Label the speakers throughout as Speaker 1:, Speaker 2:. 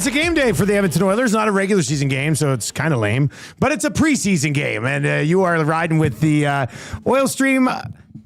Speaker 1: it's a game day for the Edmonton Oilers, not a regular season game, so it's kind of lame, but it's a preseason game, and you are riding with the Oil Stream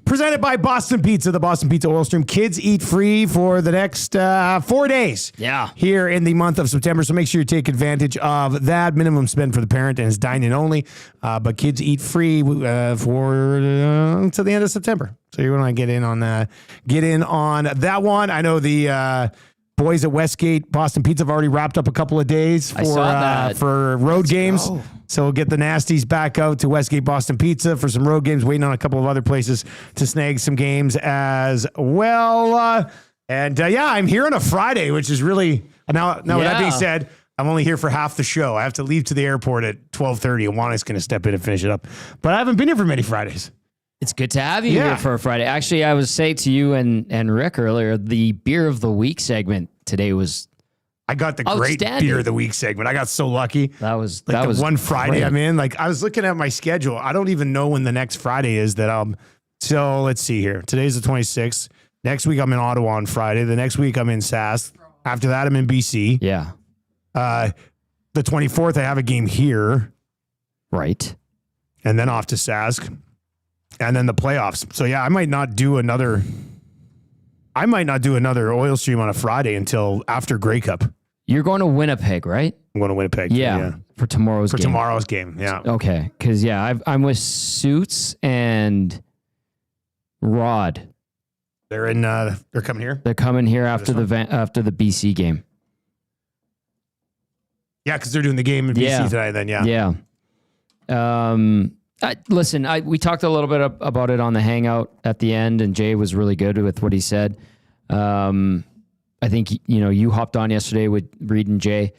Speaker 1: presented by Boston Pizza, the Boston Pizza Oil Stream. Kids eat free for the next 4 days here in the month of September, so make sure you take advantage of that. Minimum spend for the parent, and it's dine-in only, but kids eat free for until the end of September. So you want to get in on that one. I know the boys at Westgate Boston Pizza have already wrapped up a couple of days for road games. Go. So we'll get the nasties back out to Westgate Boston Pizza for some road games, waiting on a couple of other places to snag some games as well. I'm here on a Friday, which is really now with that being said, I'm only here for half the show. I have to leave to the airport at 12:30, and Juana's going to step in and finish it up. But I haven't been here for many Fridays.
Speaker 2: It's good to have you here for a Friday. Actually, I was saying to you and Rick earlier, the Beer of the Week segment today was
Speaker 1: I got the great Beer of the Week segment. I got so lucky.
Speaker 2: That was
Speaker 1: one Friday
Speaker 2: great.
Speaker 1: I'm in. Like, I was looking at my schedule. I don't even know when the next Friday is that so let's see here. Today's the 26th. Next week I'm in Ottawa on Friday. The next week I'm in Sask. After that I'm in BC.
Speaker 2: Yeah.
Speaker 1: The 24th I have a game here.
Speaker 2: Right.
Speaker 1: And then off to Sask. And then the playoffs. So yeah, I might not do another Oil Stream on a Friday until after Grey Cup.
Speaker 2: You're going to Winnipeg, right?
Speaker 1: I'm going to Winnipeg.
Speaker 2: Yeah. For tomorrow's game.
Speaker 1: Tomorrow's game. Yeah.
Speaker 2: Okay. Because I'm with Suits and Rod.
Speaker 1: They're coming here.
Speaker 2: They're coming here after the BC game.
Speaker 1: Yeah, because they're doing the game in BC tonight. Then
Speaker 2: yeah. Listen, we talked a little bit about it on the hangout at the end, and Jay was really good with what he said. I think, you hopped on yesterday with Reed and Jay.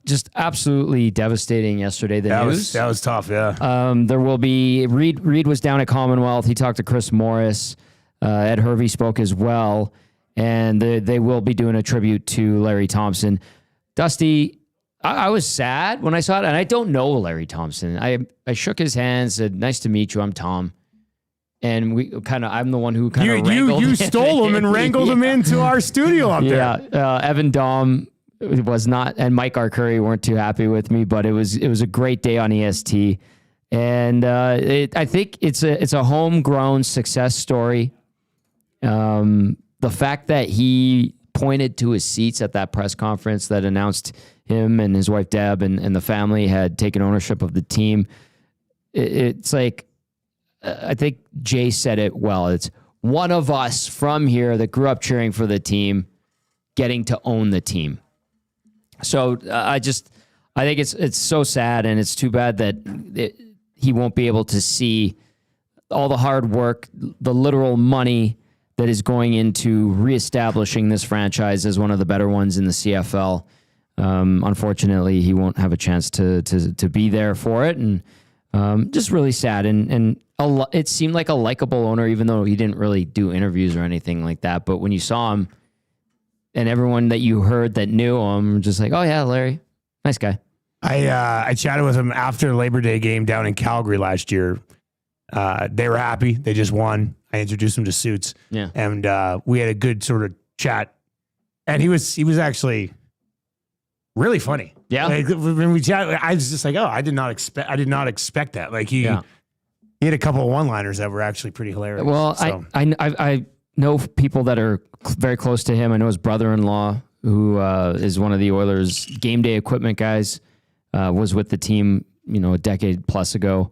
Speaker 2: Just absolutely devastating yesterday, the news.
Speaker 1: That was tough, yeah.
Speaker 2: There will be, Reed was down at Commonwealth. He talked to Chris Morris. Ed Hervey spoke as well, and they will be doing a tribute to Larry Thompson. Dusty, I was sad when I saw it, and I don't know Larry Thompson. I shook his hand, said, "Nice to meet you. I'm Tom." And I'm the one who wrangled
Speaker 1: you stole him and wrangled him into our studio up there.
Speaker 2: Yeah, Evan Dom was not, and Mike Arcuri weren't too happy with me, but it was a great day on EST, and I think it's a homegrown success story. The fact that he pointed to his seats at that press conference that announced him and his wife Deb and the family had taken ownership of the team. It's like, I think Jay said it well. It's one of us from here that grew up cheering for the team getting to own the team. So I think it's so sad, and it's too bad that he won't be able to see all the hard work, the literal money that is going into reestablishing this franchise as one of the better ones in the CFL. Unfortunately, he won't have a chance to be there for it, and just really sad. And it seemed like a likable owner, even though he didn't really do interviews or anything like that. But when you saw him, and everyone that you heard that knew him, just like, oh yeah, Larry, nice guy.
Speaker 1: I chatted with him after Labor Day game down in Calgary last year. They were happy; they just won. I introduced him to Suits, and we had a good sort of chat. And he was actually really funny. Yeah. Like, when we chat, I was just like, oh, I did not expect that. Like he had a couple of one-liners that were actually pretty hilarious.
Speaker 2: Well, so. I know people that are very close to him. I know his brother-in-law, who is one of the Oilers' game day equipment guys, was with the team, a decade plus ago.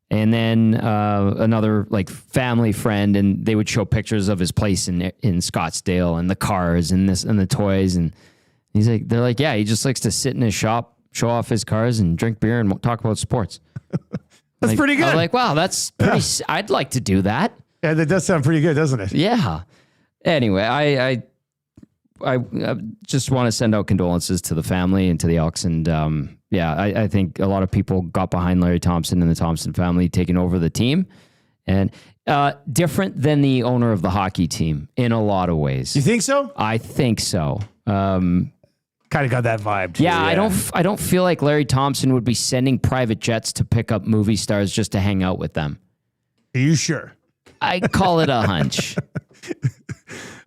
Speaker 2: And then another like family friend, and they would show pictures of his place in Scottsdale and the cars and this and the toys, and they're like, yeah, he just likes to sit in his shop, show off his cars, and drink beer and talk about sports.
Speaker 1: That's pretty good.
Speaker 2: I'm like, wow, that's pretty. I'd like to do that.
Speaker 1: Yeah, that does sound pretty good, doesn't it?
Speaker 2: Yeah. Anyway, I just want to send out condolences to the family and to the Elks, and I think a lot of people got behind Larry Thompson and the Thompson family taking over the team, and different than the owner of the hockey team in a lot of ways.
Speaker 1: You think so?
Speaker 2: I think so.
Speaker 1: Kind of got that vibe too.
Speaker 2: Yeah, I don't feel like Larry Thompson would be sending private jets to pick up movie stars just to hang out with them.
Speaker 1: Are you sure?
Speaker 2: I call it a hunch.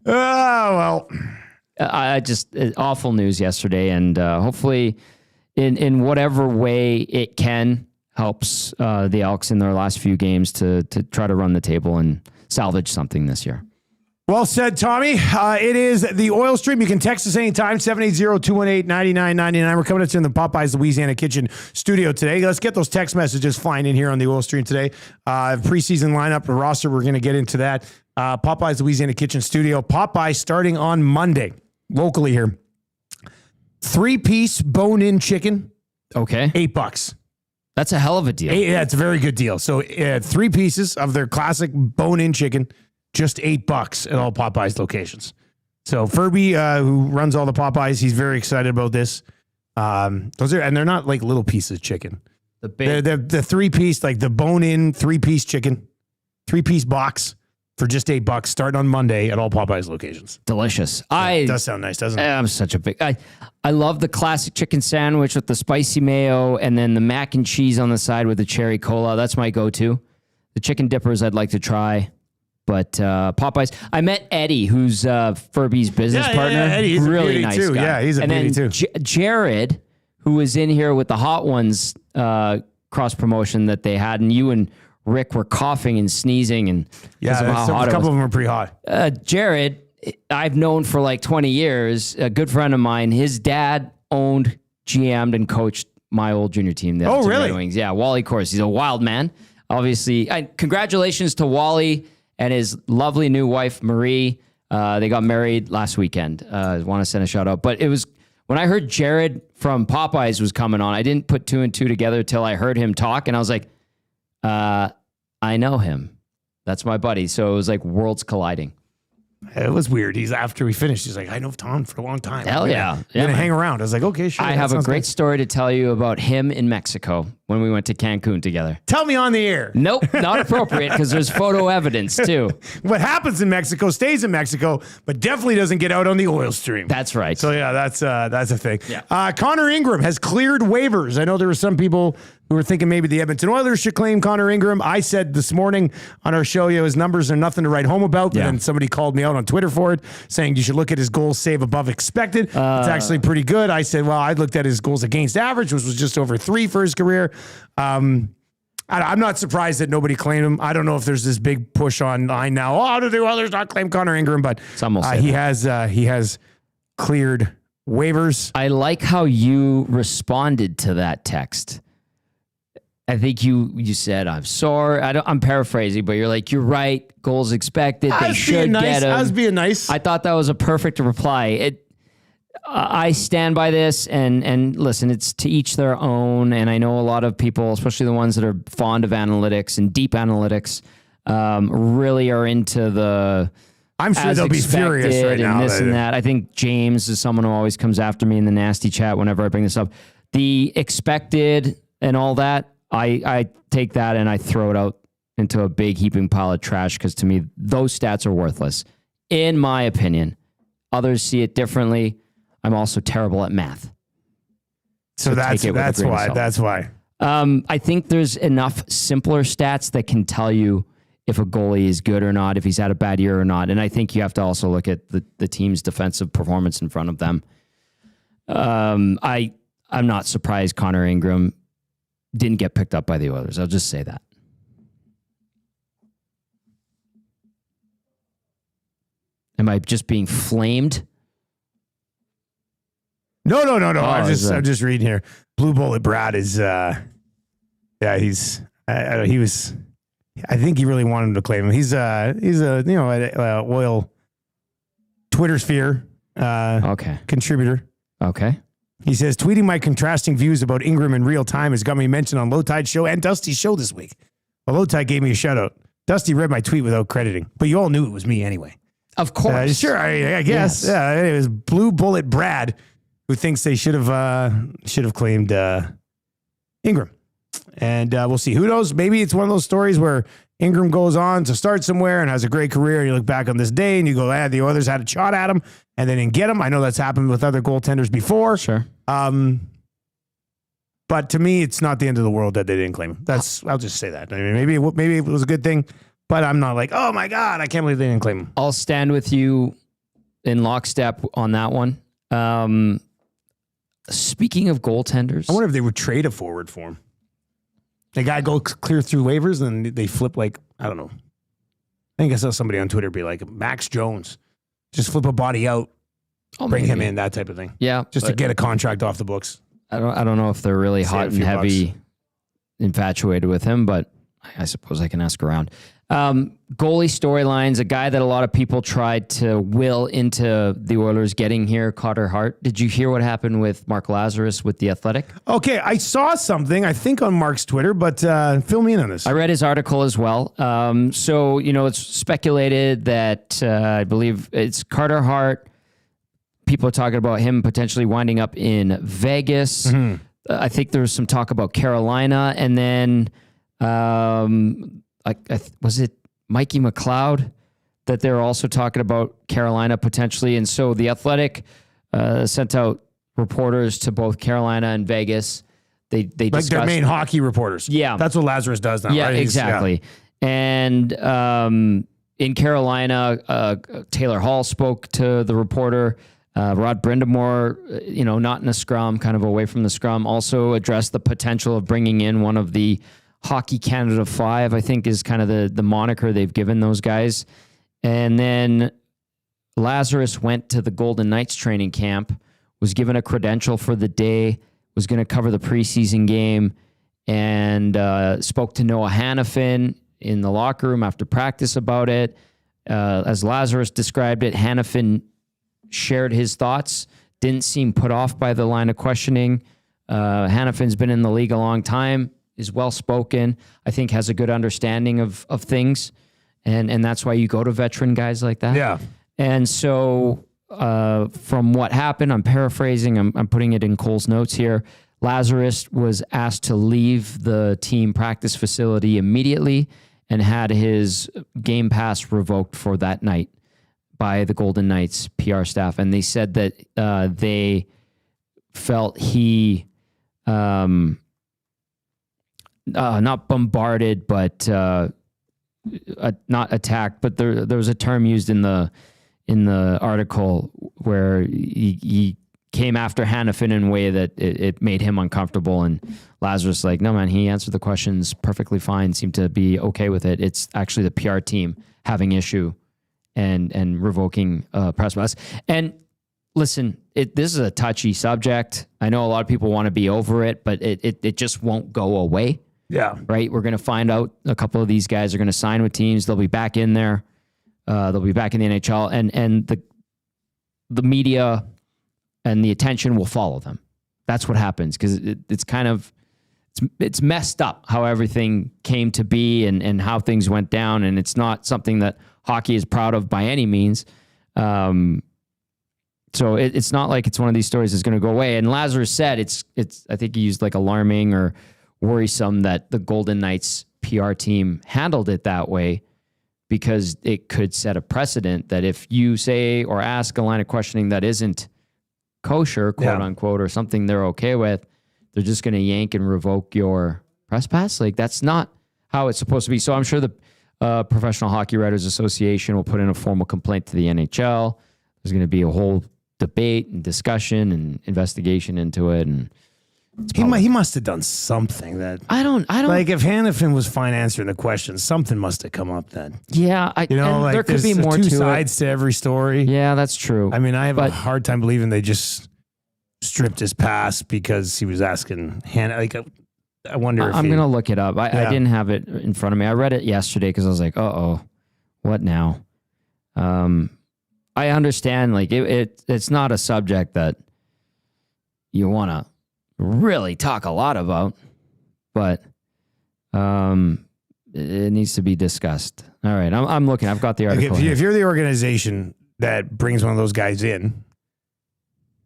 Speaker 1: Oh, well.
Speaker 2: I just awful news yesterday, and hopefully, in whatever way it can, helps the Elks in their last few games to try to run the table and salvage something this year.
Speaker 1: Well said, Tommy. It is the Oil Stream. You can text us anytime, 780-218-9999. We're coming at you in the Popeyes Louisiana Kitchen studio today. Let's get those text messages flying in here on the Oil Stream today. Preseason lineup, the roster, we're going to get into that. Popeyes Louisiana Kitchen studio. Popeyes starting on Monday, locally here. 3-piece bone-in chicken.
Speaker 2: Okay.
Speaker 1: $8.
Speaker 2: That's a hell of a deal.
Speaker 1: Yeah, it's a very good deal. So 3 pieces of their classic bone-in chicken, just $8 at all Popeyes locations. So Furby, who runs all the Popeyes, he's very excited about this. And they're not like little pieces of chicken. They're the 3-piece, like the bone-in 3-piece chicken, 3-piece box for just $8, starting on Monday at all Popeyes locations.
Speaker 2: Delicious.
Speaker 1: It does sound nice, doesn't it?
Speaker 2: I'm such a big. I love the classic chicken sandwich with the spicy mayo and then the mac and cheese on the side with the cherry cola. That's my go-to. The chicken dippers I'd like to try. But Popeyes, I met Eddie, who's Furby's business partner.
Speaker 1: Yeah, Eddie, he's
Speaker 2: really
Speaker 1: a
Speaker 2: nice
Speaker 1: too.
Speaker 2: guy.
Speaker 1: Yeah, he's a beauty too.
Speaker 2: Jared, who was in here with the Hot Ones cross promotion that they had, and you and Rick were coughing and sneezing, and
Speaker 1: a couple of them are pretty hot.
Speaker 2: Jared, I've known for like 20 years. A good friend of mine. His dad owned, GM'd, and coached my old junior team. The Edmonton Red Wings. Yeah, Wally Course. He's a wild man. Obviously, congratulations to Wally and his lovely new wife, Marie. They got married last weekend. I want to send a shout out. But it was when I heard Jared from Popeyes was coming on, I didn't put 2 and 2 together till I heard him talk. And I was like, I know him. That's my buddy. So it was like worlds colliding.
Speaker 1: It was weird. After we finished, he's like, I know Tom for a long time.
Speaker 2: Hell yeah.
Speaker 1: I'm gonna hang around. I was like, okay, sure.
Speaker 2: I have a great story to tell you about him in Mexico when we went to Cancun together.
Speaker 1: Tell me on the air.
Speaker 2: Nope, not appropriate because there's photo evidence too.
Speaker 1: What happens in Mexico stays in Mexico, but definitely doesn't get out on the Oil Stream.
Speaker 2: That's right.
Speaker 1: So yeah, that's a thing.
Speaker 2: Yeah.
Speaker 1: Connor Ingram has cleared waivers. I know there were some people who were thinking maybe the Edmonton Oilers should claim Connor Ingram. I said this morning on our show, his numbers are nothing to write home about. Yeah. And somebody called me out on Twitter for it, saying you should look at his goals save above expected. It's actually pretty good. I said, well, I looked at his goals against average, which was just over 3 for his career. I'm not surprised that nobody claimed him. I don't know if there's this big push online now. How do the Oilers not claim Connor Ingram? But he has cleared waivers.
Speaker 2: I like how you responded to that text. I think you said, I'm sorry. I'm paraphrasing, but you're like, you're right. Goals expected. They should get him.
Speaker 1: I was being nice.
Speaker 2: I thought that was a perfect reply. I stand by this, and listen, it's to each their own. And I know a lot of people, especially the ones that are fond of analytics and deep analytics, really are into the.
Speaker 1: I'm sure they'll be furious right now.
Speaker 2: And this and that. I think James is someone who always comes after me in the nasty chat whenever I bring this up. The expected and all that. I take that and I throw it out into a big heaping pile of trash because to me, those stats are worthless. In my opinion, others see it differently. I'm also terrible at math.
Speaker 1: So that's why.
Speaker 2: I think there's enough simpler stats that can tell you if a goalie is good or not, if he's had a bad year or not. And I think you have to also look at the team's defensive performance in front of them. I'm not surprised Connor Ingram didn't get picked up by the Oilers. I'll just say that. Am I just being flamed?
Speaker 1: No. I'm just reading here. Blue Bullet Brad is, I think he really wanted him to claim him. He's a oil Twitter sphere contributor.
Speaker 2: Okay.
Speaker 1: He says, tweeting my contrasting views about Ingram in real time has got me mentioned on Low Tide Show and Dusty's show this week. Well, Low Tide gave me a shout out. Dusty read my tweet without crediting, but you all knew it was me anyway.
Speaker 2: Of course.
Speaker 1: Sure, I guess. Yes. Yeah, it was Blue Bullet Brad who thinks they should have claimed Ingram. And we'll see. Who knows? Maybe it's one of those stories where Ingram goes on to start somewhere and has a great career. And you look back on this day and you go, the Oilers had a shot at him and they didn't get him. I know that's happened with other goaltenders before.
Speaker 2: Sure.
Speaker 1: But to me, it's not the end of the world that they didn't claim him. I'll just say that. I mean, maybe it was a good thing, but I'm not like, oh my God, I can't believe they didn't claim him.
Speaker 2: I'll stand with you in lockstep on that one. Speaking of goaltenders,
Speaker 1: I wonder if they would trade a forward for him. The guy go clear through waivers, and they flip like, I don't know. I think I saw somebody on Twitter be like, Max Jones, just flip a body out, bring him in, that type of thing.
Speaker 2: Yeah,
Speaker 1: just to get a contract off the books.
Speaker 2: I don't know if they're really hot and heavy, infatuated with him, but I suppose I can ask around. Goalie storylines, a guy that a lot of people tried to will into the Oilers getting here, Carter Hart. Did you hear what happened with Mark Lazarus with The Athletic?
Speaker 1: Okay, I saw something, I think on Mark's Twitter, but fill me in on this.
Speaker 2: I read his article as well. So, it's speculated that I believe it's Carter Hart. People are talking about him potentially winding up in Vegas. Mm-hmm. I think there was some talk about Carolina, and then was it Mikey McLeod that they're also talking about Carolina potentially? And so The Athletic sent out reporters to both Carolina and Vegas. They
Speaker 1: like
Speaker 2: discussed
Speaker 1: their main hockey reporters.
Speaker 2: Yeah.
Speaker 1: That's what Lazarus does now,
Speaker 2: yeah,
Speaker 1: right?
Speaker 2: Exactly. And in Carolina, Taylor Hall spoke to the reporter. Rod Brindamore, not in a scrum, kind of away from the scrum, also addressed the potential of bringing in one of the Hockey Canada 5, I think is kind of the moniker they've given those guys. And then Lazarus went to the Golden Knights training camp, was given a credential for the day, was going to cover the preseason game, and spoke to Noah Hannafin in the locker room after practice about it. As Lazarus described it, Hannafin shared his thoughts, didn't seem put off by the line of questioning. Hannafin's been in the league a long time, is well-spoken, I think has a good understanding of things. And that's why you go to veteran guys like that.
Speaker 1: Yeah.
Speaker 2: And so from what happened, I'm paraphrasing, I'm putting it in Cole's notes here. Lazarus was asked to leave the team practice facility immediately and had his game pass revoked for that night by the Golden Knights PR staff. And they said that they felt he not bombarded, but not attacked. But there was a term used in the article where he came after Hannafin in a way that it made him uncomfortable. And Lazarus like, no, man, he answered the questions perfectly fine, seemed to be okay with it. It's actually the PR team having issue and revoking press pass. And listen, this is a touchy subject. I know a lot of people want to be over it, but it just won't go away.
Speaker 1: Yeah.
Speaker 2: Right? We're going to find out a couple of these guys are going to sign with teams. They'll be back in there. They'll be back in the NHL. And the media and the attention will follow them. That's what happens because it's kind of, it's messed up how everything came to be and how things went down. And it's not something that hockey is proud of by any means. So it's not like it's one of these stories that's going to go away. And Lazarus said it's I think he used like alarming or worrisome that the Golden Knights PR team handled it that way because it could set a precedent that if you say or ask a line of questioning that isn't kosher, quote unquote, or something they're okay with, they're just going to yank and revoke your press pass. Like that's not how it's supposed to be. So I'm sure the Professional Hockey Writers Association will put in a formal complaint to the NHL. There's going to be a whole debate and discussion and investigation into it. And
Speaker 1: he must have done something that
Speaker 2: I don't
Speaker 1: like if Hannafin was fine answering the questions, something must have come up then.
Speaker 2: Yeah, like there could be more
Speaker 1: two
Speaker 2: to
Speaker 1: sides to every story.
Speaker 2: Yeah, that's true.
Speaker 1: I mean, I have a hard time believing they just stripped his pass because he was asking Hannah. Like, I wonder if
Speaker 2: I'm gonna look it up. I didn't have it in front of me. I read it yesterday because I was like, what now? I understand. Like it's not a subject that you want to really talk a lot about, but it needs to be discussed. All right, I'm looking. I've got the article.
Speaker 1: Like if you're the organization that brings one of those guys in,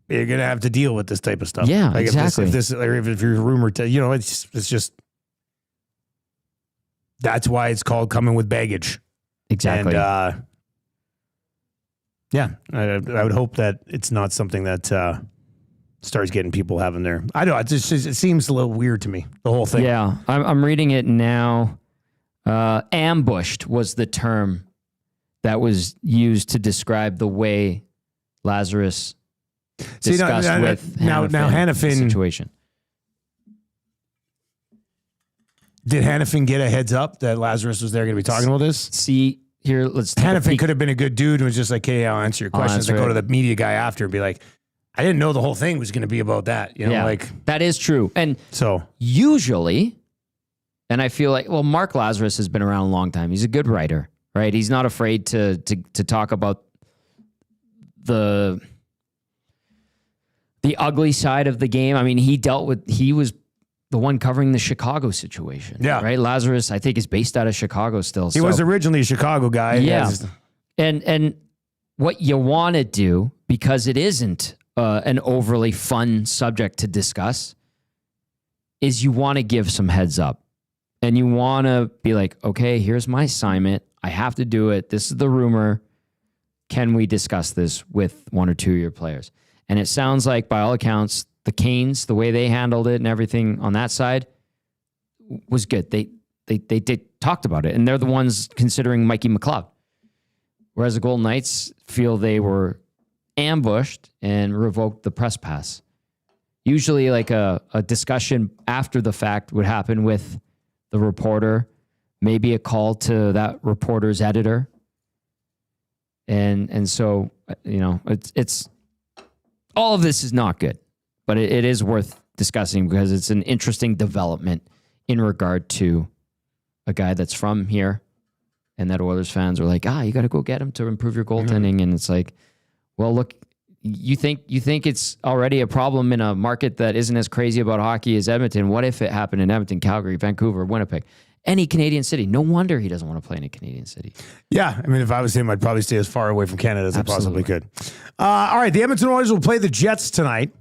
Speaker 1: you're gonna have to deal with this type of stuff.
Speaker 2: Yeah,
Speaker 1: like
Speaker 2: exactly.
Speaker 1: If you're rumored to, it's just that's why it's called coming with baggage.
Speaker 2: Exactly.
Speaker 1: And I would hope that it's not something that starts getting people having their. I don't know. It seems a little weird to me. The whole thing.
Speaker 2: Yeah, I'm reading it now. Ambushed was the term that was used to describe the way Lazarus discussed with
Speaker 1: now Hanifin
Speaker 2: situation.
Speaker 1: Did Hanifin get a heads up that Lazarus was there going to be talking about this?
Speaker 2: See, here, let's
Speaker 1: Hanifin could have been a good dude and was just like, hey, I'll answer your questions and go to the media guy after and be like, I didn't know the whole thing was going to be about that. You know, like
Speaker 2: that is true. And
Speaker 1: so
Speaker 2: usually, and I feel like, well, Mark Lazarus has been around a long time. He's a good writer, right? He's not afraid to talk about the ugly side of the game. I mean, he was the one covering the Chicago situation.
Speaker 1: Yeah.
Speaker 2: Right. Lazarus, I think, is based out of Chicago still.
Speaker 1: He was originally a Chicago guy.
Speaker 2: Yeah. And what you want to do, because it isn't an overly fun subject to discuss, is you want to give some heads up. And you want to be like, okay, here's my assignment. I have to do it. This is the rumor. Can we discuss this with one or two of your players? And it sounds like, by all accounts, the Canes, the way they handled it and everything on that side was good. They talked about it, and they're the ones considering Mikey McLeod. Whereas the Golden Knights feel they were ambushed and revoked the press pass. Usually like a discussion after the fact would happen with the reporter, maybe a call to that reporter's editor. And so, you know, it's all of this is not good. But it is worth discussing because it's an interesting development in regard to a guy that's from here, and that Oilers fans are like, you got to go get him to improve your goaltending. And it's like, well, look, you think it's already a problem in a market that isn't as crazy about hockey as Edmonton. What if it happened in Edmonton, Calgary, Vancouver, Winnipeg, any Canadian city? No wonder he doesn't want to play in a Canadian city.
Speaker 1: Yeah, I mean, if I was him, I'd probably stay as far away from Canada as I possibly could. All right, the Edmonton Oilers will play the Jets tonight.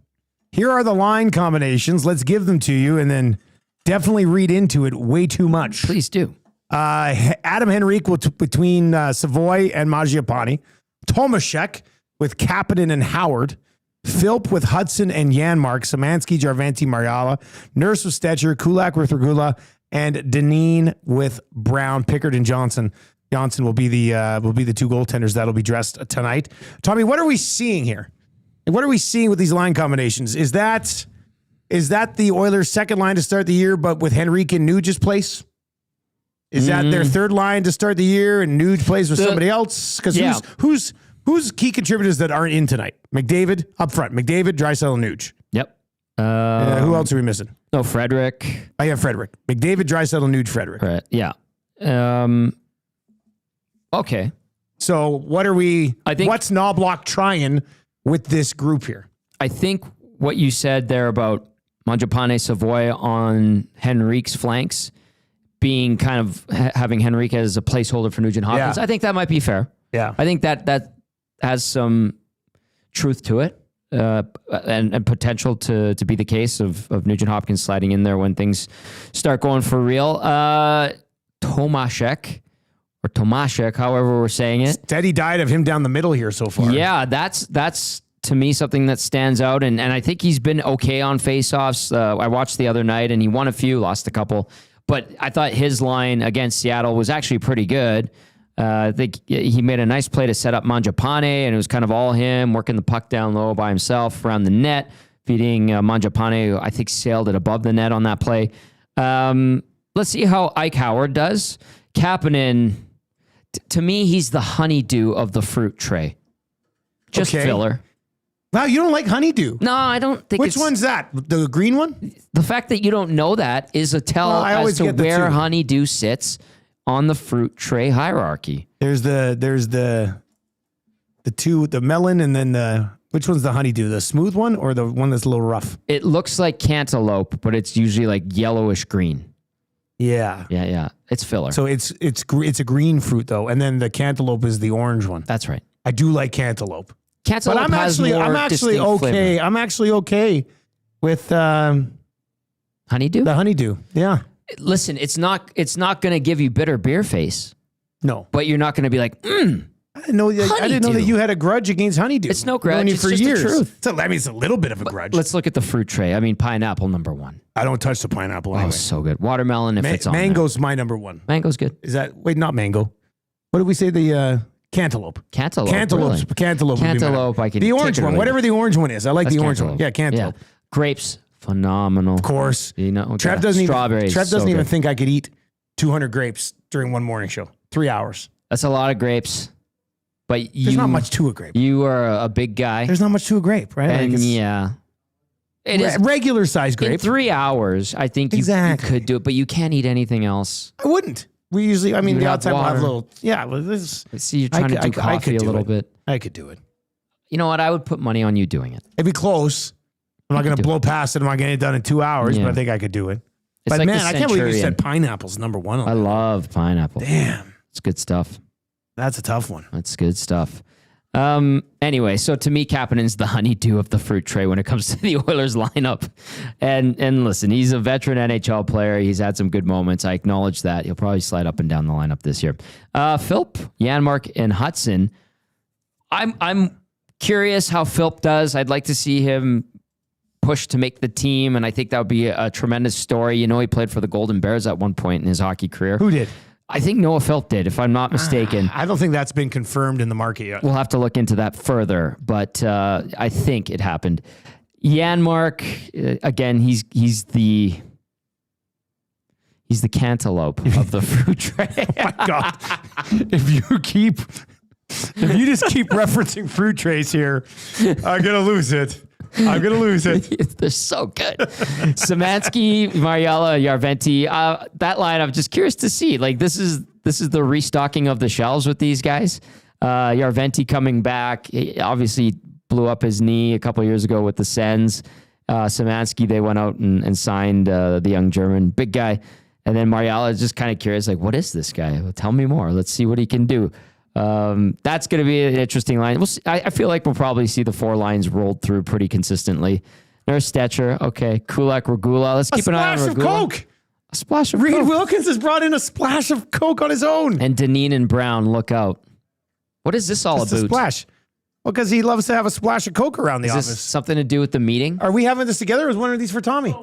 Speaker 1: Here are the line combinations. Let's give them to you and then definitely read into it way too much.
Speaker 2: Please do.
Speaker 1: Adam Henrique between Savoy and Mangiapane. Tomaszek with Kapanen and Howard. Philp with Hudson and Janmark. Szymanski, Jarvanti, Mariala. Nurse with Stetcher. Kulak with Regula. And Deneen with Brown. Pickard and Johnson. Johnson will be the two goaltenders that'll be dressed tonight. Tommy, what are we seeing here? What are we seeing with these line combinations? Is that the Oilers' second line to start the year, but with Henrique in Nuge's place? Is that their third line to start the year and Nuge plays with somebody else? Because who's key contributors that aren't in tonight? McDavid up front. McDavid, Draisaitl, Nuge.
Speaker 2: Yep.
Speaker 1: Who else are we missing?
Speaker 2: No, Frederick.
Speaker 1: Oh yeah, Frederick. McDavid, Draisaitl, Nuge, Frederick.
Speaker 2: Right. Yeah. Okay.
Speaker 1: So what are we? What's Knobloch trying with this group here? I
Speaker 2: think what you said there about Mangiapane, Savoy on Henrique's flanks being kind of having Henrique as a placeholder for Nugent Hopkins, I think that might be fair.
Speaker 1: Yeah.
Speaker 2: I think that has some truth to it and potential to be the case of Nugent Hopkins sliding in there when things start going for real. Tomaszek, however we're saying it.
Speaker 1: Steady diet of him down the middle here so far.
Speaker 2: Yeah, that's to me something that stands out, and I think he's been okay on faceoffs. I watched the other night, and he won a few, lost a couple, but I thought his line against Seattle was actually pretty good. I think he made a nice play to set up Mangiapane, and it was kind of all him working the puck down low by himself around the net, feeding Mangiapane, who I think sailed it above the net on that play. Let's see how Ike Howard does. Kapanen, to me, he's the honeydew of the fruit tray. Just filler.
Speaker 1: Wow, you don't like honeydew?
Speaker 2: No, I don't think.
Speaker 1: Which one's that? The green one?
Speaker 2: The fact that you don't know that is a tell as to where honeydew sits on the fruit tray hierarchy.
Speaker 1: There's the melon, and then which one's the honeydew? The smooth one or the one that's a little rough?
Speaker 2: It looks like cantaloupe, but it's usually like yellowish green.
Speaker 1: Yeah.
Speaker 2: Yeah. It's filler.
Speaker 1: So it's a green fruit though, and then the cantaloupe is the orange one.
Speaker 2: That's right.
Speaker 1: I do like cantaloupe.
Speaker 2: Cantaloupe
Speaker 1: but I'm actually okay.
Speaker 2: Flavor.
Speaker 1: I'm actually okay with
Speaker 2: honeydew.
Speaker 1: The honeydew. Yeah.
Speaker 2: Listen, it's not going to give you bitter beer face.
Speaker 1: No.
Speaker 2: But you're not going to be like,
Speaker 1: I didn't know that you had a grudge against honeydew.
Speaker 2: It's no grudge. It's just
Speaker 1: years.
Speaker 2: the truth.
Speaker 1: It's a little bit of a grudge.
Speaker 2: Let's look at the fruit tray. I mean, pineapple number one.
Speaker 1: I don't touch the pineapple anyway.
Speaker 2: Oh, so good. Watermelon if it's on
Speaker 1: Mango's
Speaker 2: there.
Speaker 1: my number one.
Speaker 2: Mango's good.
Speaker 1: Is that, not mango. What did we say Cantaloupe.
Speaker 2: Cantaloupe.
Speaker 1: Cantaloupe.
Speaker 2: Really?
Speaker 1: Cantaloupe.
Speaker 2: Cantaloupe. I can.
Speaker 1: The orange
Speaker 2: take it
Speaker 1: one,
Speaker 2: away.
Speaker 1: whatever the orange one is. I like
Speaker 2: That's
Speaker 1: the orange one.
Speaker 2: cantaloupe.
Speaker 1: Yeah, cantaloupe.
Speaker 2: Yeah. Grapes, phenomenal.
Speaker 1: Of course.
Speaker 2: You know,
Speaker 1: Trev doesn't
Speaker 2: strawberries.
Speaker 1: even think I could eat 200 grapes during one morning show. 3 hours.
Speaker 2: That's a lot of grapes. But
Speaker 1: There's not much to a grape.
Speaker 2: You are a big guy.
Speaker 1: There's not much to a grape, right?
Speaker 2: And
Speaker 1: Like
Speaker 2: yeah. It is
Speaker 1: regular size grape.
Speaker 2: in 3 hours. I think you could do it, but you can't eat anything else.
Speaker 1: I wouldn't. We usually, I mean,
Speaker 2: You'd
Speaker 1: the
Speaker 2: have
Speaker 1: outside will have
Speaker 2: water.
Speaker 1: little, yeah. Well, this,
Speaker 2: I see you're trying to do coffee a little bit.
Speaker 1: I could do it.
Speaker 2: You know what? I would put money on you doing it.
Speaker 1: It'd be close. I'm not going to blow past it. I'm not going to get it done in 2 hours,
Speaker 2: Yeah.
Speaker 1: but I think I could do it.
Speaker 2: It's
Speaker 1: But
Speaker 2: like
Speaker 1: man,
Speaker 2: the
Speaker 1: I can't believe you
Speaker 2: Centurion.
Speaker 1: said pineapple's number one.
Speaker 2: I love pineapple.
Speaker 1: Damn,
Speaker 2: It's good stuff.
Speaker 1: that's a tough one.
Speaker 2: That's good stuff. Anyway, so to me, Kapanen's the honeydew of the fruit tray when it comes to the Oilers lineup. And listen, he's a veteran NHL player. He's had some good moments. I acknowledge that. He'll probably slide up and down the lineup this year. Philp, Janmark, and Hudson. I'm curious how Philp does. I'd like to see him push to make the team, and I think that would be a tremendous story. You know, he played for the Golden Bears at one point in his hockey career.
Speaker 1: Who did?
Speaker 2: I think Noah Philp did, if I'm not mistaken.
Speaker 1: I don't think that's been confirmed in the market yet.
Speaker 2: We'll have to look into that further, but I think it happened. Janmark, again, he's the cantaloupe of the fruit tray.
Speaker 1: Oh my God. If you just keep referencing fruit trays here, I'm going to lose it.
Speaker 2: They're so good. Szymanski, Mariella, Yarventi. That line, I'm just curious to see. Like this is the restocking of the shelves with these guys. Yarventi coming back. He obviously blew up his knee a couple of years ago with the Sens. Szymanski, they went out and signed the young German, big guy. And then Mariella is just kind of curious, like, what is this guy? Well, tell me more. Let's see what he can do. That's going to be an interesting line. We'll see. I feel like we'll probably see the 4 lines rolled through pretty consistently. There's Stetcher. Okay. Kulak, Regula. Let's keep an eye on
Speaker 1: splash of
Speaker 2: Regula.
Speaker 1: Coke.
Speaker 2: A splash of
Speaker 1: Reed
Speaker 2: Coke.
Speaker 1: Wilkins has brought in a splash of Coke on his own.
Speaker 2: And Deneen and Brown, look out. What is this all
Speaker 1: It's a
Speaker 2: about?
Speaker 1: splash. Well, because he loves to have a splash of Coke around the
Speaker 2: Is
Speaker 1: office.
Speaker 2: this something to do with the meeting?
Speaker 1: Are we having this together or is one of these for Tommy?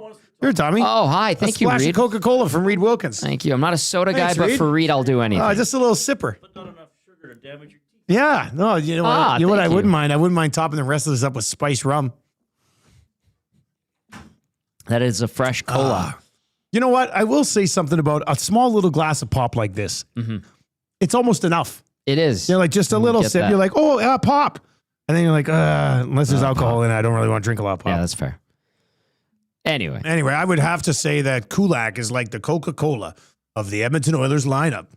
Speaker 1: Here, Tommy.
Speaker 2: Oh, hi. Thank you,
Speaker 1: Splash
Speaker 2: Reed.
Speaker 1: of Coca-Cola from Reed Wilkins.
Speaker 2: Thank you. I'm not a soda
Speaker 1: Thanks,
Speaker 2: guy, but
Speaker 1: Reed.
Speaker 2: for Reed, I'll do anything.
Speaker 1: Just a little sipper.
Speaker 3: But not enough sugar to damage your teeth.
Speaker 1: Yeah. No, you know what? You know what I
Speaker 2: thank
Speaker 1: wouldn't
Speaker 2: you.
Speaker 1: mind? I wouldn't mind topping the rest of this up with spiced rum.
Speaker 2: That is a fresh cola.
Speaker 1: You know what? I will say something about a small little glass of pop like this.
Speaker 2: Mm-hmm.
Speaker 1: It's almost enough.
Speaker 2: It is.
Speaker 1: You're like just a little
Speaker 2: get
Speaker 1: sip.
Speaker 2: that.
Speaker 1: You're like, oh, pop. And then you're like, unless there's alcohol in it, I don't really want to drink a lot of pop.
Speaker 2: Yeah, that's fair. Anyway.
Speaker 1: Anyway, I would have to say that Kulak is like the Coca-Cola of the Edmonton Oilers lineup.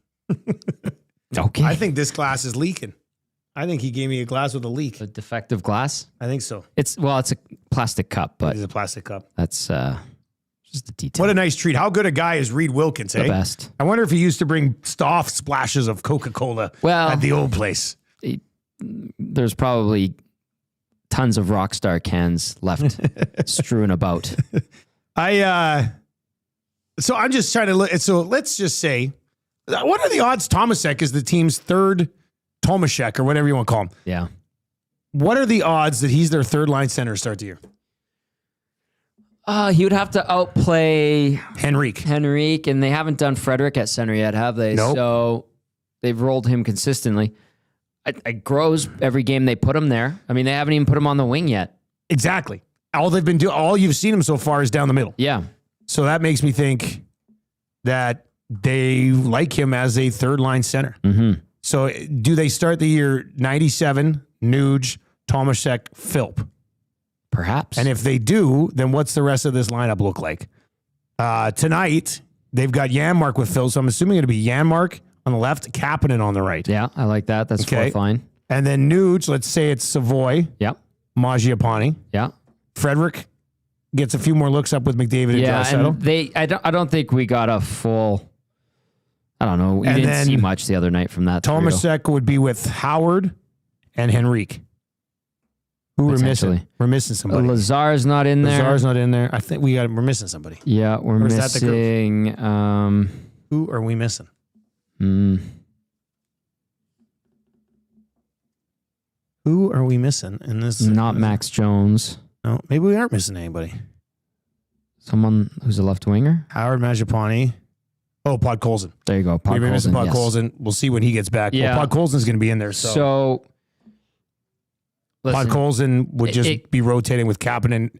Speaker 2: Okay.
Speaker 1: I think this glass is leaking. I think he gave me a glass with a leak.
Speaker 2: A defective glass.
Speaker 1: I think so.
Speaker 2: It's a plastic cup, but
Speaker 1: It's a plastic cup.
Speaker 2: that's just a detail.
Speaker 1: What a nice treat. How good a guy is Reed Wilkins,
Speaker 2: The
Speaker 1: eh?
Speaker 2: best.
Speaker 1: I wonder if he used to bring Stoff splashes of Coca-Cola
Speaker 2: Well-
Speaker 1: at the old place.
Speaker 2: There's probably tons of Rockstar cans left strewn about.
Speaker 1: So I'm just trying to look. So let's just say, what are the odds Tomasek is the team's third Tomaszek or whatever you want to call him?
Speaker 2: Yeah.
Speaker 1: What are the odds that he's their third line center to start the year?
Speaker 2: He would have to outplay
Speaker 1: Henrique.
Speaker 2: and they haven't done Frederick at center yet, have they?
Speaker 1: Nope.
Speaker 2: So they've rolled him consistently. It grows every game they put him there. I mean, they haven't even put him on the wing yet.
Speaker 1: Exactly. All they've been doing, all you've seen him so far is down the middle.
Speaker 2: Yeah.
Speaker 1: So that makes me think that they like him as a third line center.
Speaker 2: Mm-hmm.
Speaker 1: So do they start the year 97, Nuge, Tomaszek, Philp?
Speaker 2: Perhaps.
Speaker 1: And if they do, then what's the rest of this lineup look like? Tonight, they've got Janmark with Phil, so I'm assuming it'll be Janmark on the left, Kapanen on the right.
Speaker 2: Yeah, I like that. That's
Speaker 1: Okay.
Speaker 2: fine.
Speaker 1: And then Nuge, let's say it's Savoy,
Speaker 2: Yeah.
Speaker 1: Mangiapane.
Speaker 2: Yeah.
Speaker 1: Frederick gets a few more looks up with McDavid and
Speaker 2: Yeah,
Speaker 1: Draisaitl.
Speaker 2: and I don't think we got a full. I don't know. We
Speaker 1: And
Speaker 2: didn't
Speaker 1: then
Speaker 2: see much the other night from that. trio.
Speaker 1: Tomasek would be with Howard and Henrique. Who we're missing?
Speaker 2: Potentially.
Speaker 1: We're missing somebody.
Speaker 2: Lazar's not in there.
Speaker 1: Lazar's not in there. I think we're missing somebody.
Speaker 2: Yeah, we're
Speaker 1: Or is that the group?
Speaker 2: missing.
Speaker 1: Who are we missing? Who are we missing in this?
Speaker 2: Not Max Jones.
Speaker 1: No, maybe we aren't missing anybody.
Speaker 2: Someone who's a left winger.
Speaker 1: Howard Mangiapane. Oh, Podkolzin.
Speaker 2: There you go.
Speaker 1: We've been missing
Speaker 2: Podkolzin,
Speaker 1: Podkolzin. We'll see when he gets back.
Speaker 2: Yeah.
Speaker 1: Well, Podkolzin's going to be in there.
Speaker 2: So listen,
Speaker 1: Podkolzin would just be rotating with Kapanen.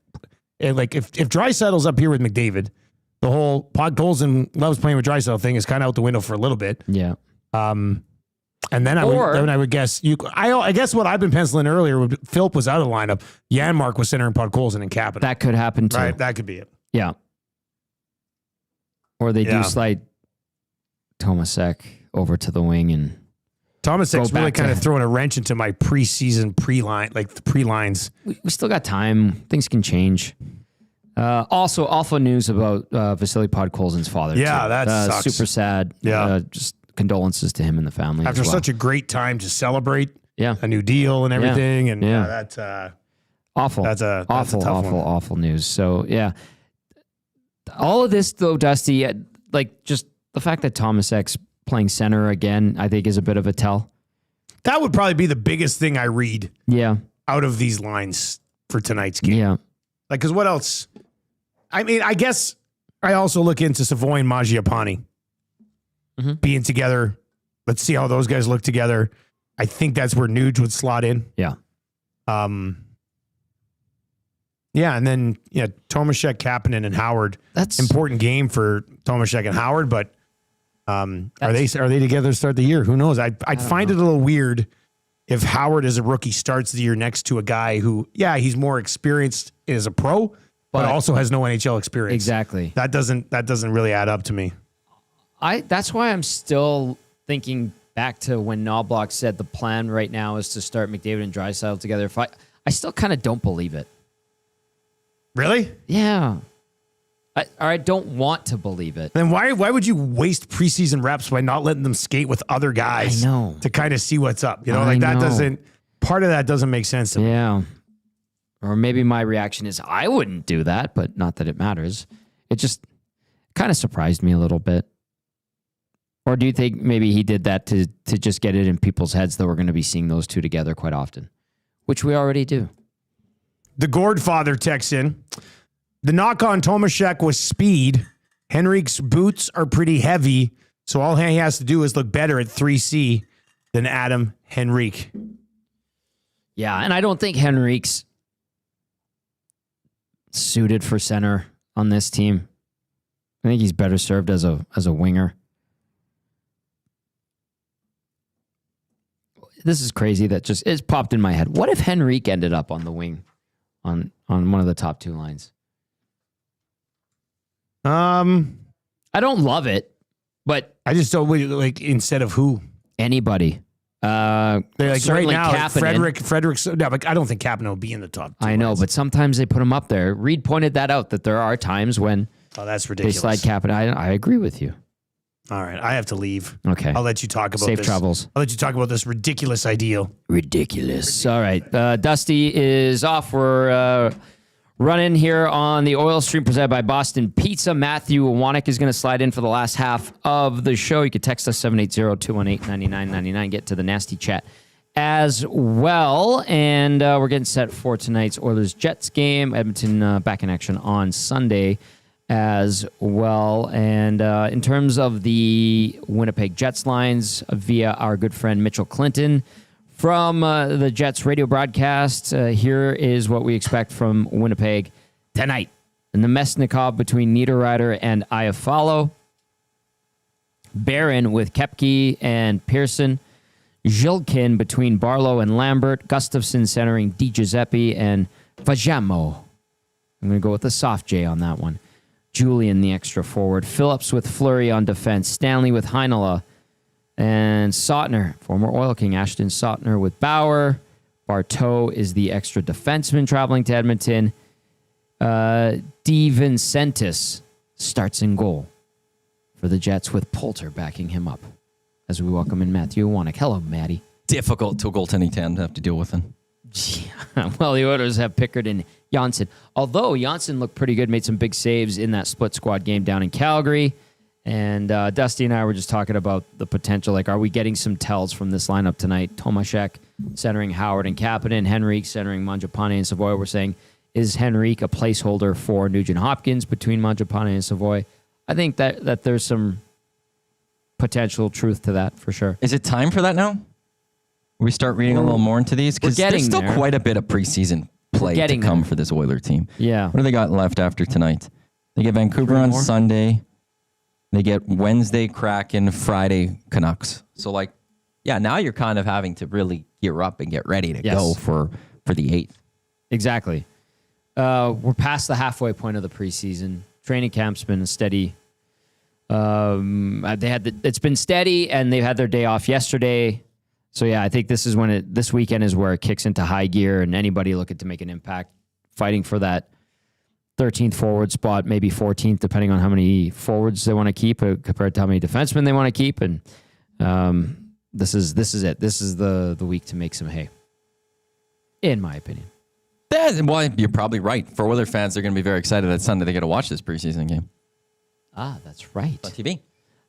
Speaker 1: And like if Draisaitl's up here with McDavid, the whole Podkolzin loves playing with Draisaitl thing is kind of out the window for a little bit.
Speaker 2: Yeah.
Speaker 1: And then I would guess I guess what I've been penciling earlier, Philp was out of the lineup. Janmark was centering Podkolzin and Kapanen.
Speaker 2: That could happen too.
Speaker 1: Right, that could be it.
Speaker 2: Yeah. Or they do slide Tomasek over to the wing and
Speaker 1: Tomasek's really kind of throwing a wrench into my preseason pre-line, like the pre-lines.
Speaker 2: We still got time. Things can change. Also, awful news about Vasily Podkolzin's father.
Speaker 1: Yeah,
Speaker 2: too.
Speaker 1: that sucks.
Speaker 2: Super sad.
Speaker 1: Yeah.
Speaker 2: Just condolences to him and the family.
Speaker 1: After
Speaker 2: as well.
Speaker 1: such a great time to celebrate
Speaker 2: a
Speaker 1: new deal and everything. And
Speaker 2: that's awful.
Speaker 1: That's a
Speaker 2: awful news. So, yeah. All of this, though, Dusty, like just the fact that Tomasek's playing center again, I think is a bit of a tell.
Speaker 1: That would probably be the biggest thing I read
Speaker 2: out
Speaker 1: of these lines for tonight's game.
Speaker 2: Yeah.
Speaker 1: Like, because what else? I mean, I guess I also look into Savoy and Mangiapane being together. Let's see how those guys look together. I think that's where Nuge would slot in.
Speaker 2: Yeah.
Speaker 1: Yeah, and then Tomashek, Kapanen, and Howard. That's important game for Tomashek and Howard, but are they together to start the year? Who knows? I'd find it a little weird if Howard as a rookie starts the year next to a guy who, he's more experienced as a pro, but also has no NHL experience.
Speaker 2: Exactly.
Speaker 1: That doesn't really add up to me.
Speaker 2: That's why I'm still thinking back to when Knobloch said the plan right now is to start McDavid and Draisaitl together. I still kind of don't believe it.
Speaker 1: Really?
Speaker 2: Yeah. I don't want to believe it.
Speaker 1: Then why would you waste preseason reps by not letting them skate with other guys?
Speaker 2: I know.
Speaker 1: To kind of see what's up. Part of that doesn't make sense to me.
Speaker 2: Yeah. Or maybe my reaction is I wouldn't do that, but not that it matters. It just kind of surprised me a little bit. Or do you think maybe he did that to just get it in people's heads that we're going to be seeing those two together quite often, which we already do?
Speaker 1: The Gordfather texts in. The knock on Tomashek was speed. Henrique's boots are pretty heavy, so all he has to do is look better at 3C than Adam Henrique.
Speaker 2: Yeah, and I don't think Henrique's suited for center on this team. I think he's better served as a winger. This is crazy that it's popped in my head. What if Henrique ended up on the wing on one of the top two lines? I don't love it, but
Speaker 1: I just don't like instead of who?
Speaker 2: Anybody.
Speaker 1: Like right now,
Speaker 2: Kapanen.
Speaker 1: Frederick's. No, but I don't think Kapanen will be in the top two.
Speaker 2: I know,
Speaker 1: lines.
Speaker 2: but sometimes they put him up there. Reed pointed that out, that there are times when
Speaker 1: that's ridiculous.
Speaker 2: They slide Kapanen. I agree with you.
Speaker 1: All right, I have to leave.
Speaker 2: Okay.
Speaker 1: I'll let you talk about
Speaker 2: Safe
Speaker 1: this.
Speaker 2: travels.
Speaker 1: I'll let you talk about this ridiculous ideal.
Speaker 2: Ridiculous. All right. Dusty is off. We're running here on the Oil Stream presented by Boston Pizza. Matthew Iwanyk is going to slide in for the last half of the show. You can text us 780-218-9999. Get to the nasty chat as well. And we're getting set for tonight's Oilers-Jets game. Edmonton back in action on Sunday as well. And in terms of the Winnipeg Jets lines, via our good friend Mitchell Clinton from the Jets radio broadcast, here is what we expect from Winnipeg tonight. In the Mesnikov between Niederreiter and Iafallo. Barron with Kepke and Pearson. Zhilkin between Barlow and Lambert. Gustafsson centering Di Giuseppe and Vajamo. I'm going to go with a soft J on that one. Julian, the extra forward. Phillips with Fleury on defense. Stanley with Heinola. And Sautner, former Oil King, Ashton Sautner with Bauer. Barteau is the extra defenseman traveling to Edmonton. DeVincentis starts in goal for the Jets with Poulter backing him up. As we welcome in Matthew Iwanyk. Hello, Matty.
Speaker 4: Difficult to goaltending tandem to have to deal with him.
Speaker 2: Yeah. Well, the Oilers have Pickard and Janssen. Although Janssen looked pretty good, made some big saves in that split squad game down in Calgary. And Dusty and I were just talking about the potential. Like, are we getting some tells from this lineup tonight? Tomashek centering Howard and Kapanen. Henrique centering Mangiapane and Savoy. We're saying, is Henrique a placeholder for Nugent Hopkins between Mangiapane and Savoy? I think that there's some potential truth to that for sure.
Speaker 4: Is it time for that now? We start reading a little more into these because there's still
Speaker 2: there.
Speaker 4: quite a bit of preseason play to come for this Oiler team.
Speaker 2: Yeah.
Speaker 4: What do they got left after tonight? They get Vancouver on Sunday. They get Wednesday Kraken, Friday Canucks. So now you're kind of having to really gear up and get ready to go for the 8th.
Speaker 2: Exactly. We're past the halfway point of the preseason. Training camp's been steady. It's been steady, and they've had their day off yesterday. So yeah, I think this weekend is where it kicks into high gear, and anybody looking to make an impact, fighting for that 13th forward spot, maybe 14th, depending on how many forwards they want to keep compared to how many defensemen they want to keep. And this is it. This is the week to make some hay, in my opinion.
Speaker 4: Well, you're probably right. For Oiler fans, they're going to be very excited that Sunday they get to watch this preseason game.
Speaker 2: Ah, that's right.
Speaker 4: On TV.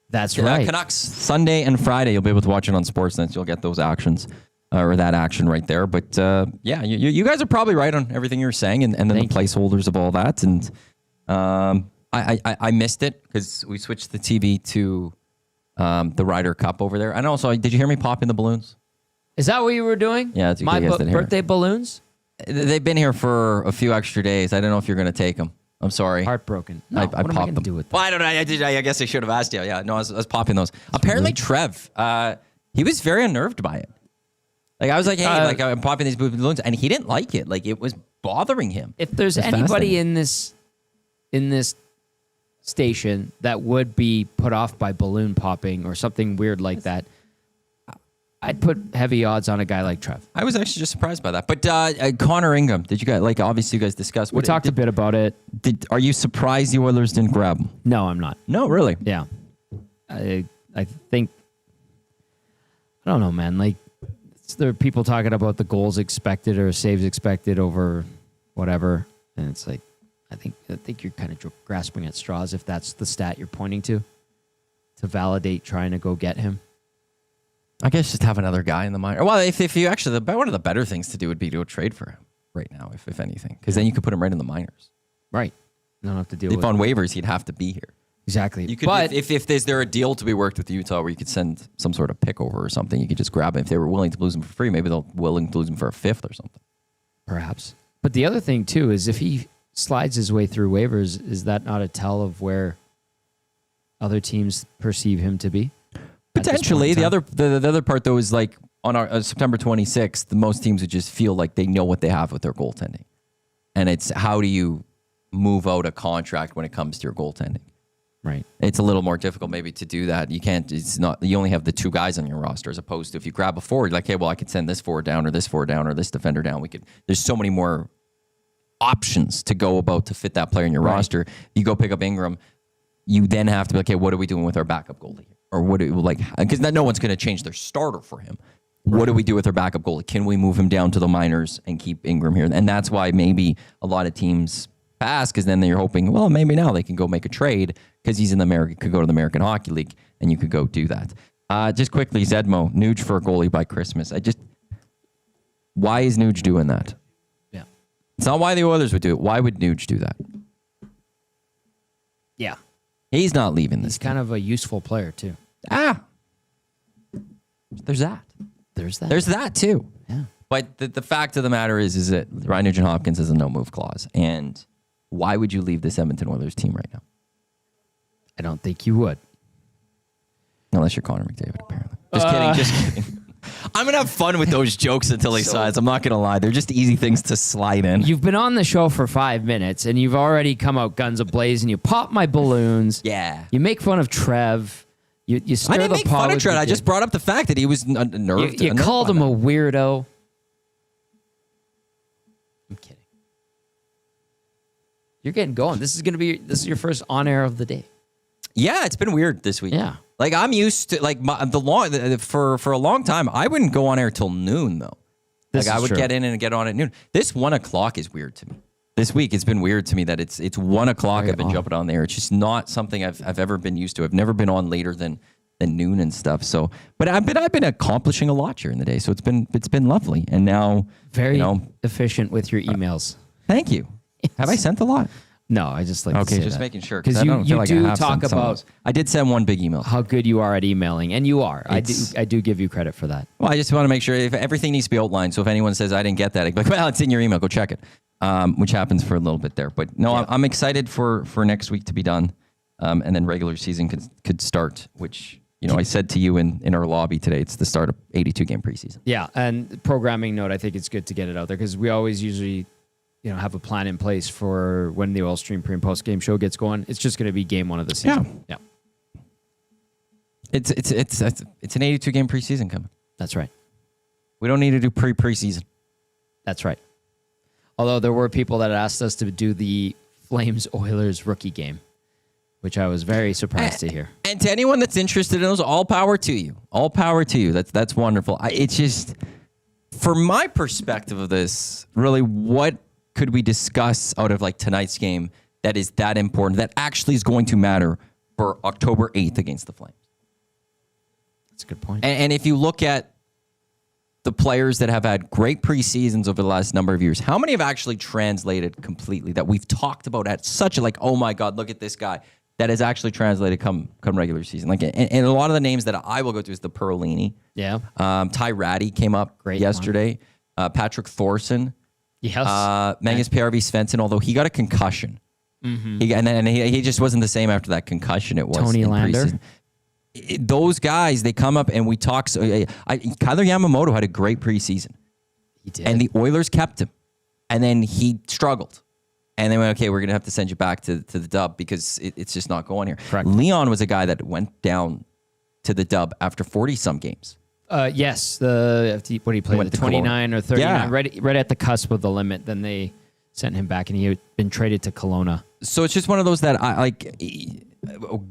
Speaker 2: That's right.
Speaker 4: Canucks, Sunday and Friday, you'll be able to watch it on Sportsnet. You'll get those actions, or that action right there. But you guys are probably right on everything you're saying, and then the placeholders of all that. And I missed it because we switched the TV to the Ryder Cup over there. And also, did you hear me popping the balloons?
Speaker 2: Is that what you were doing?
Speaker 4: Yeah, it's
Speaker 2: my birthday balloons.
Speaker 4: They've been here for a few extra days. I don't know if you're going to take them. I'm sorry.
Speaker 2: Heartbroken. No,
Speaker 4: I
Speaker 2: what am I
Speaker 4: popped
Speaker 2: going to
Speaker 4: them.
Speaker 2: do with them?
Speaker 4: Well, I don't know. I guess I should have asked you. Yeah, no, I was popping those. Apparently, Trev, he was very unnerved by it. I was like, hey, I'm popping these balloons, and he didn't like it. It was bothering him.
Speaker 2: If there's anybody in this station that would be put off by balloon popping or something weird like that, I'd put heavy odds on a guy like Trev.
Speaker 4: I was actually just surprised by that. But Connor Ingham, did you guys, obviously you guys discussed.
Speaker 2: We talked a bit about it.
Speaker 4: Are you surprised the Oilers didn't grab him?
Speaker 2: No, I'm not.
Speaker 4: No, really?
Speaker 2: Yeah. I think, I don't know, man. There are people talking about the goals expected or saves expected over whatever. And it's I think you're kind of grasping at straws if that's the stat you're pointing to validate trying to go get him.
Speaker 4: I guess just have another guy in the minor. Well, if you actually, one of the better things to do would be to trade for him right now, if anything, because then you could put him right in the minors.
Speaker 2: Right. You don't have to deal with
Speaker 4: it. If on waivers, he'd have to be here.
Speaker 2: Exactly.
Speaker 4: You could, but if there's a deal to be worked with Utah where you could send some sort of pick over or something, you could just grab him. If they were willing to lose him for free, maybe they'll willing to lose him for a 5th or something.
Speaker 2: Perhaps. But the other thing too is if he slides his way through waivers, is that not a tell of where other teams perceive him to be?
Speaker 4: Potentially. The other part though is on our September 26th, most teams would just feel like they know what they have with their goaltending, and it's how do you move out a contract when it comes to your goaltending.
Speaker 2: Right. It's
Speaker 4: a little more difficult maybe to do that. You can't, you only have the 2 guys on your roster as opposed to if you grab a forward, hey, well, I could send this forward down or this forward down or this defender down. There's so many more options to go about to fit that player in your roster. You go pick up Ingram, you then have to be okay, what are we doing with our backup goalie? Or what do because no one's going to change their starter for him. What do we do with our backup goalie? Can we move him down to the minors and keep Ingram here? And that's why maybe a lot of teams pass, because then you're hoping, well, maybe now they can go make a trade because he's in could go to the American Hockey League, and you could go do that. Just quickly, Zedmo, Nuge for a goalie by Christmas. Why is Nuge doing that?
Speaker 2: Yeah.
Speaker 4: It's not why the Oilers would do it. Why would Nuge do that?
Speaker 2: Yeah.
Speaker 4: He's not leaving this.
Speaker 2: He's kind of a useful player, too.
Speaker 4: There's that.
Speaker 2: There's
Speaker 4: that, too.
Speaker 2: Yeah.
Speaker 4: But the fact of the matter is that Ryan Nugent-Hopkins has a no-move clause. And why would you leave this Edmonton Oilers team right now?
Speaker 2: I don't think you would.
Speaker 4: Unless you're Connor McDavid, apparently. Just kidding. I'm going to have fun with those jokes until he sides. I'm not going to lie. They're just easy things to slide in.
Speaker 2: You've been on the show for 5 minutes, and you've already come out guns a-blaze, and you pop my balloons.
Speaker 4: Yeah.
Speaker 2: You make fun of Trev. You stir
Speaker 4: I didn't
Speaker 2: the
Speaker 4: make
Speaker 2: pot
Speaker 4: fun of
Speaker 2: with
Speaker 4: Trev.
Speaker 2: the
Speaker 4: I just brought up the fact that he was nerved.
Speaker 2: You called him a weirdo. I'm kidding. You're getting going. This is your first on-air of the day.
Speaker 4: Yeah, it's been weird this week.
Speaker 2: Yeah.
Speaker 4: I'm used to for a long time. I wouldn't go on air till noon though. I would get in and get on at noon. This 1 o'clock is weird to me. This week it's been weird to me that it's 1 o'clock. I've been jumping on there. It's just not something I've ever been used to. I've never been on later than noon and stuff. So, but I've been accomplishing a lot during the day. So it's been lovely. And now
Speaker 2: very efficient with your emails.
Speaker 4: Thank you. Have I sent a lot?
Speaker 2: No, I just like to
Speaker 4: Okay,
Speaker 2: say
Speaker 4: just
Speaker 2: that.
Speaker 4: making sure.
Speaker 2: Because
Speaker 4: I don't
Speaker 2: you
Speaker 4: feel like I
Speaker 2: do
Speaker 4: have
Speaker 2: talk
Speaker 4: sent some of
Speaker 2: about
Speaker 4: those. I did send one big email.
Speaker 2: how good you are at emailing, and you are. I do give you credit for that.
Speaker 4: Well, I just want to make sure if everything needs to be outlined. So if anyone says I didn't get that, I'd be like, well, it's in your email. Go check it. Which happens for a little bit there. But no,
Speaker 2: Yeah.
Speaker 4: I'm excited for next week to be done, and then regular season could start. Which I said to you in our lobby today, it's the start of 82 game preseason.
Speaker 2: Yeah, and programming note, I think it's good to get it out there because we always usually have a plan in place for when the Oil Stream pre and post game show gets going. It's just going to be game one of the season. Yeah.
Speaker 4: It's an 82 game preseason coming.
Speaker 2: That's right.
Speaker 4: We don't need to do preseason.
Speaker 2: That's right. Although there were people that asked us to do the Flames Oilers rookie game, which I was very surprised to hear.
Speaker 4: And to anyone that's interested in those, all power to you. All power to you. That's wonderful. It's just, from my perspective of this, really, what could we discuss out of like tonight's game that is that important, that actually is going to matter for October 8th against the Flames?
Speaker 2: That's a good point.
Speaker 4: And if you look at the players that have had great preseasons over the last number of years, how many have actually translated completely that we've talked about at such a like, oh my God, look at this guy, that has actually translated come regular season? Like, and a lot of the names that I will go to is the Perlini.
Speaker 2: Yeah.
Speaker 4: Ty Ratty came up yesterday. Patrick Thorson.
Speaker 2: Yes.
Speaker 4: Magnus PRV Svensson, although he got a concussion. Mm-hmm. He just wasn't the same after that concussion. It was
Speaker 2: Tony Lander.
Speaker 4: Those guys, they come up and we talk. Kyler Yamamoto had a great preseason.
Speaker 2: He did.
Speaker 4: And the Oilers kept him. And then he struggled. And they went, okay, we're going to have to send you back to the dub because it's just not going here.
Speaker 2: Correct.
Speaker 4: Leon was a guy that went down to the dub after 40-some games.
Speaker 2: Yes. What did he play?
Speaker 4: Went
Speaker 2: The
Speaker 4: to
Speaker 2: 29 or 39,
Speaker 4: Yeah.
Speaker 2: right at the cusp of the limit. Then they sent him back, and he had been traded to Kelowna.
Speaker 4: So it's just one of those that I like,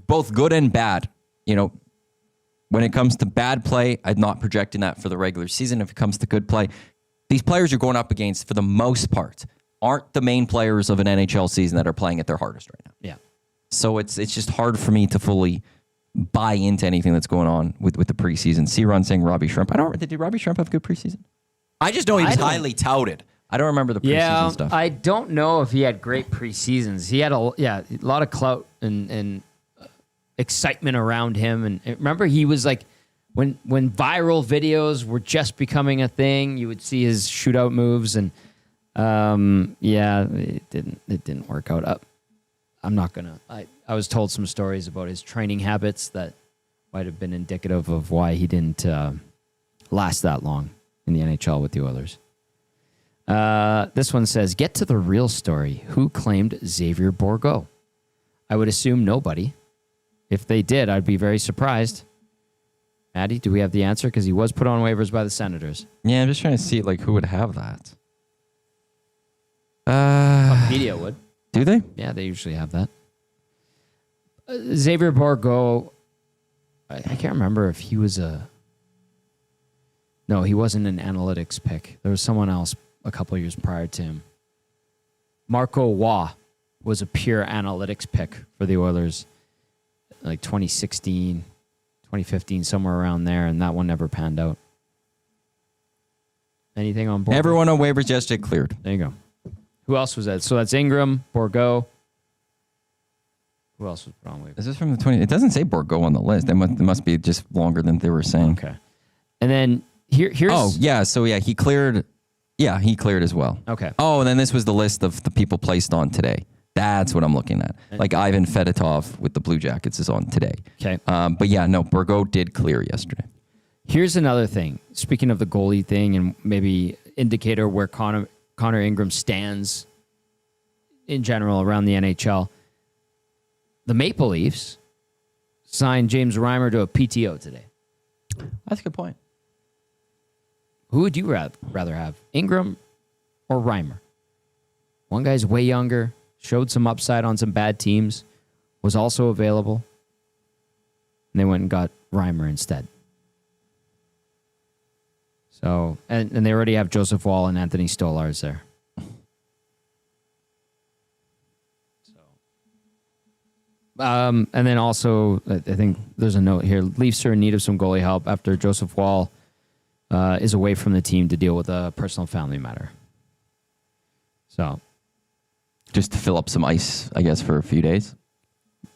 Speaker 4: both good and bad. When it comes to bad play, I'm not projecting that for the regular season. If it comes to good play, these players you're going up against, for the most part, aren't the main players of an NHL season that are playing at their hardest right now.
Speaker 2: Yeah.
Speaker 4: So it's just hard for me to fully buy into anything that's going on with the preseason. C-Run saying Robbie Shrimp. Did Robbie Shrimp have a good preseason? I just know he was highly touted. I don't remember the preseason stuff.
Speaker 2: I don't know if he had great preseasons. He had a lot of clout and excitement around him. And remember, he was like, when viral videos were just becoming a thing, you would see his shootout moves, and it didn't work out. I'm not gonna. I was told some stories about his training habits that might have been indicative of why he didn't last that long in the NHL with the Oilers. This one says, get to the real story. Who claimed Xavier Bourgault? I would assume nobody. If they did, I'd be very surprised. Maddie, do we have the answer? Because he was put on waivers by the Senators.
Speaker 4: Yeah, I'm just trying to see who would have that.
Speaker 2: Media would.
Speaker 4: Do they?
Speaker 2: Yeah, they usually have that. Xavier Bourgault, I can't remember if he was No, he wasn't an analytics pick. There was someone else a couple of years prior to him. Marco Waugh was a pure analytics pick for the Oilers, like 2016, 2015, somewhere around there, and that one never panned out. Anything on board?
Speaker 4: Everyone on waivers yesterday cleared.
Speaker 2: There you go. Who else was that? So that's Ingram, Bourgault. Who else was put on waivers?
Speaker 4: Is this from the 20? It doesn't say Bourgault on the list. It must be just longer than they were saying.
Speaker 2: Okay. And then here's...
Speaker 4: Oh, yeah. So, yeah, he cleared. Yeah, he cleared as well.
Speaker 2: Okay.
Speaker 4: Oh, and then this was the list of the people placed on today. That's what I'm looking at. Like Ivan Fedotov with the Blue Jackets is on today.
Speaker 2: Okay.
Speaker 4: But yeah, no, Bourgault did clear yesterday.
Speaker 2: Here's another thing. Speaking of the goalie thing and maybe indicator where Connor Ingram stands in general around the NHL, the Maple Leafs signed James Reimer to a PTO today.
Speaker 4: That's a good point.
Speaker 2: Who would you rather have, Ingram or Reimer? One guy's way younger, showed some upside on some bad teams, was also available, and they went and got Reimer instead. So, and they already have Joseph Wall and Anthony Stolarz there. And then also, I think there's a note here. Leafs are in need of some goalie help after Joseph Wall is away from the team to deal with a personal family matter. So,
Speaker 4: just to fill up some ice, I guess, for a few days.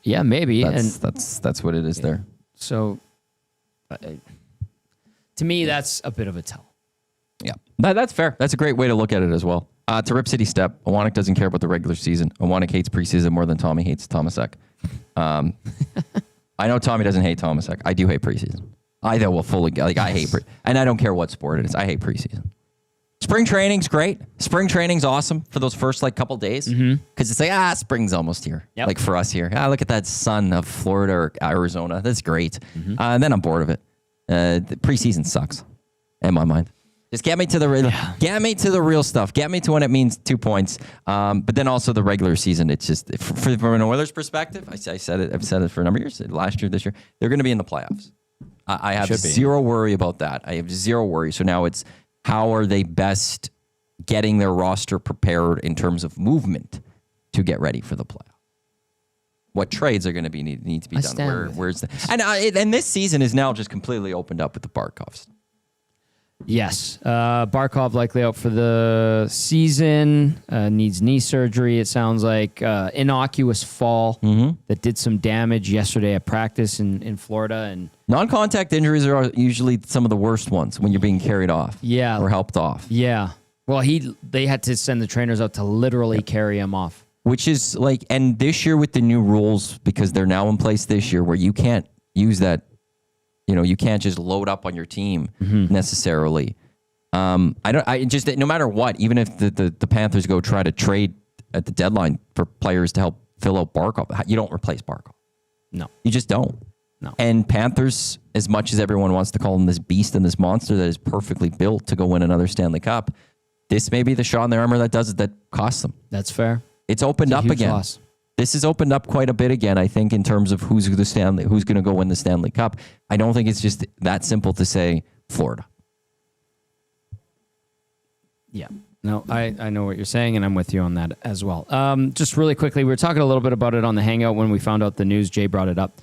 Speaker 2: Yeah, maybe.
Speaker 4: That's what it is there.
Speaker 2: So, to me, that's a bit of a tell.
Speaker 4: Yeah, that's fair. That's a great way to look at it as well. To Rip City Step, Iwanyk doesn't care about the regular season. Iwanyk hates preseason more than Tommy hates Thomasek. I know Tommy doesn't hate Thomasek. I do hate preseason. I though will fully I hate and I don't care what sport it is. I hate preseason. Spring training's great. Spring training's awesome for those first couple days because it's like spring's almost here.
Speaker 2: Yep.
Speaker 4: Like for us here, look at that sun of Florida or Arizona. That's great. And then I'm bored of it. The preseason sucks, in my mind. Just get me to the real stuff. Get me to when it means 2 points. But then also the regular season. It's just from an Oilers perspective. I've said it for a number of years. Last year, this year, they're going to be in the playoffs. I have zero worry about that. I have zero worry. So now it's how are they best getting their roster prepared in terms of movement to get ready for the playoff? What trades are going to need to be done? Where's the and this season is now just completely opened up with the Barkovs.
Speaker 2: Yes. Barkov likely out for the season, needs knee surgery. It sounds like innocuous fall that did some damage yesterday at practice in Florida. And
Speaker 4: non-contact injuries are usually some of the worst ones when you're being carried off or helped off.
Speaker 2: Yeah. Well, they had to send the trainers out to literally carry him off.
Speaker 4: Which is and this year with the new rules, because they're now in place this year where you can't use that. You can't just load up on your team necessarily. No matter what, even if the Panthers go try to trade at the deadline for players to help fill out Barkov, you don't replace Barkov.
Speaker 2: No.
Speaker 4: You just don't.
Speaker 2: No.
Speaker 4: And Panthers, as much as everyone wants to call him this beast and this monster that is perfectly built to go win another Stanley Cup, this may be the shot in their armor that costs them.
Speaker 2: That's fair.
Speaker 4: It's opened up again.
Speaker 2: Loss.
Speaker 4: This has opened up quite a bit again, I think, in terms of who's going to go win the Stanley Cup. I don't think it's just that simple to say Florida.
Speaker 2: Yeah. No, I know what you're saying, and I'm with you on that as well. Just really quickly, we were talking a little bit about it on the Hangout when we found out the news. Jay brought it up.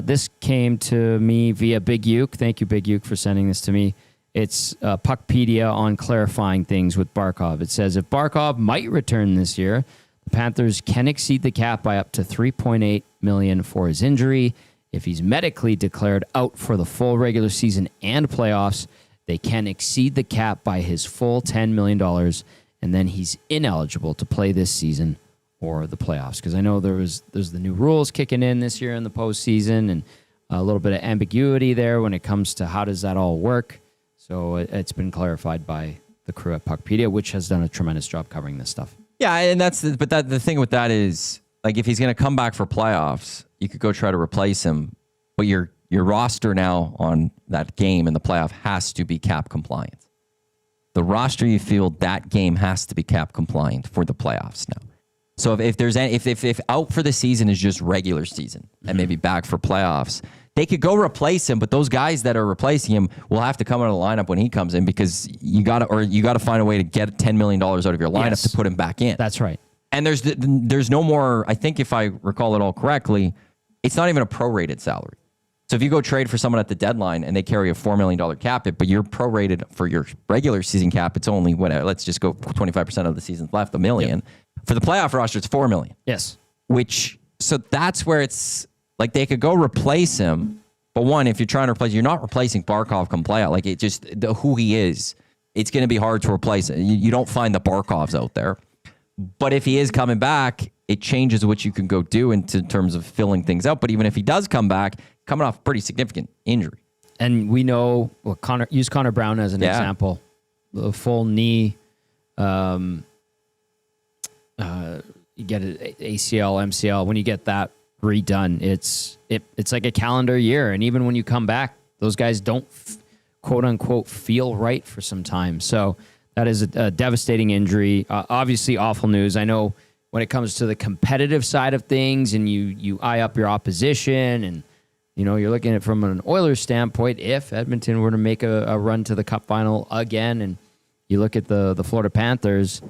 Speaker 2: This came to me via Big Uke. Thank you, Big Uke, for sending this to me. It's Puckpedia on clarifying things with Barkov. It says, if Barkov might return this year, Panthers can exceed the cap by up to $3.8 million for his injury. If he's medically declared out for the full regular season and playoffs, they can exceed the cap by his full $10 million, and then he's ineligible to play this season or the playoffs. Because I know there's the new rules kicking in this year in the postseason, and a little bit of ambiguity there when it comes to how does that all work. So it's been clarified by the crew at Puckpedia, which has done a tremendous job covering this stuff.
Speaker 4: Yeah, and the thing with that is, if he's going to come back for playoffs, you could go try to replace him, but your roster now on that game in the playoff has to be cap compliant. The roster you field that game has to be cap compliant for the playoffs now. So if out for the season is just regular season and maybe back for playoffs, they could go replace him, but those guys that are replacing him will have to come out of the lineup when he comes in because you got to find a way to get $10 million out of your lineup to put him back in.
Speaker 2: That's right.
Speaker 4: And there's no more. I think if I recall it all correctly, it's not even a prorated salary. So if you go trade for someone at the deadline and they carry a $4 million cap hit, but you're prorated for your regular season cap, it's only let's just go 25% of the season's left, $1 million. Yep. For the playoff roster, it's $4 million.
Speaker 2: Yes.
Speaker 4: So that's where it's. They could go replace him, but one, if you're trying to replace, you're not replacing Barkov come playout. It just who he is, it's going to be hard to replace it. You don't find the Barkovs out there, but if he is coming back, it changes what you can go do in terms of filling things out. But even if he does come back, coming off a pretty significant injury,
Speaker 2: and we know use Connor Brown as an example, the full knee. You get an ACL, MCL. When you get that redone, it's like a calendar year, and even when you come back, those guys don't quote unquote feel right for some time. So that is a devastating injury. Obviously, awful news. I know when it comes to the competitive side of things, and you eye up your opposition, and you're looking at it from an Oilers standpoint. If Edmonton were to make a run to the Cup final again, and you look at the Florida Panthers,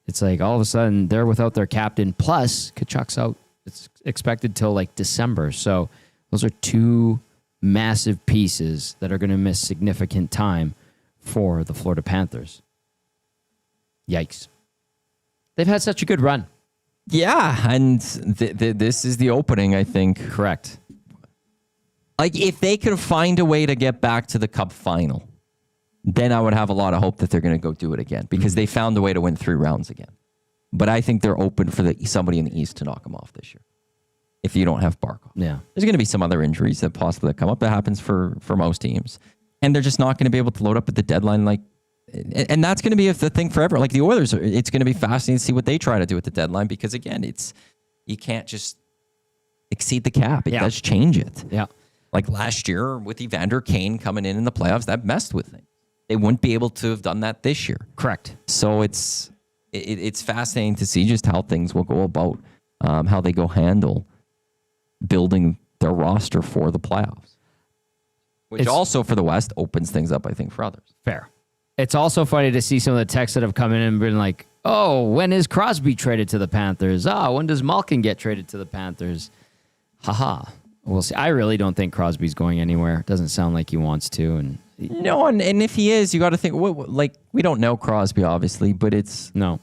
Speaker 2: it's like all of a sudden they're without their captain. Plus, Tkachuk's out. It's expected till December. So those are two massive pieces that are going to miss significant time for the Florida Panthers. Yikes. They've had such a good run.
Speaker 4: Yeah, and this is the opening, I think.
Speaker 2: Correct.
Speaker 4: Like, if they can find a way to get back to the Cup final, then I would have a lot of hope that they're going to go do it again because they found a way to win 3 rounds again. But I think they're open for somebody in the East to knock them off this year. If you don't have Barkov.
Speaker 2: Yeah.
Speaker 4: There's going to be some other injuries that possibly come up. That happens for most teams. And they're just not going to be able to load up at the deadline. And that's going to be the thing forever. Like the Oilers, it's going to be fascinating to see what they try to do at the deadline because, again, you can't just exceed the cap. It does change it.
Speaker 2: Yeah.
Speaker 4: Like last year with Evander Kane coming in the playoffs, that messed with things. They wouldn't be able to have done that this year.
Speaker 2: Correct.
Speaker 4: So it's fascinating to see just how things will go about, how they go handle building their roster for the playoffs. Which also for the West opens things up, I think, for others.
Speaker 2: Fair. It's also funny to see some of the texts that have come in and been like, oh, when is Crosby traded to the Panthers? When does Malkin get traded to the Panthers? Haha. We'll see. I really don't think Crosby's going anywhere. It doesn't sound like he wants to. And
Speaker 4: if he is, you got to think, we don't know Crosby, obviously, but it's...
Speaker 2: No.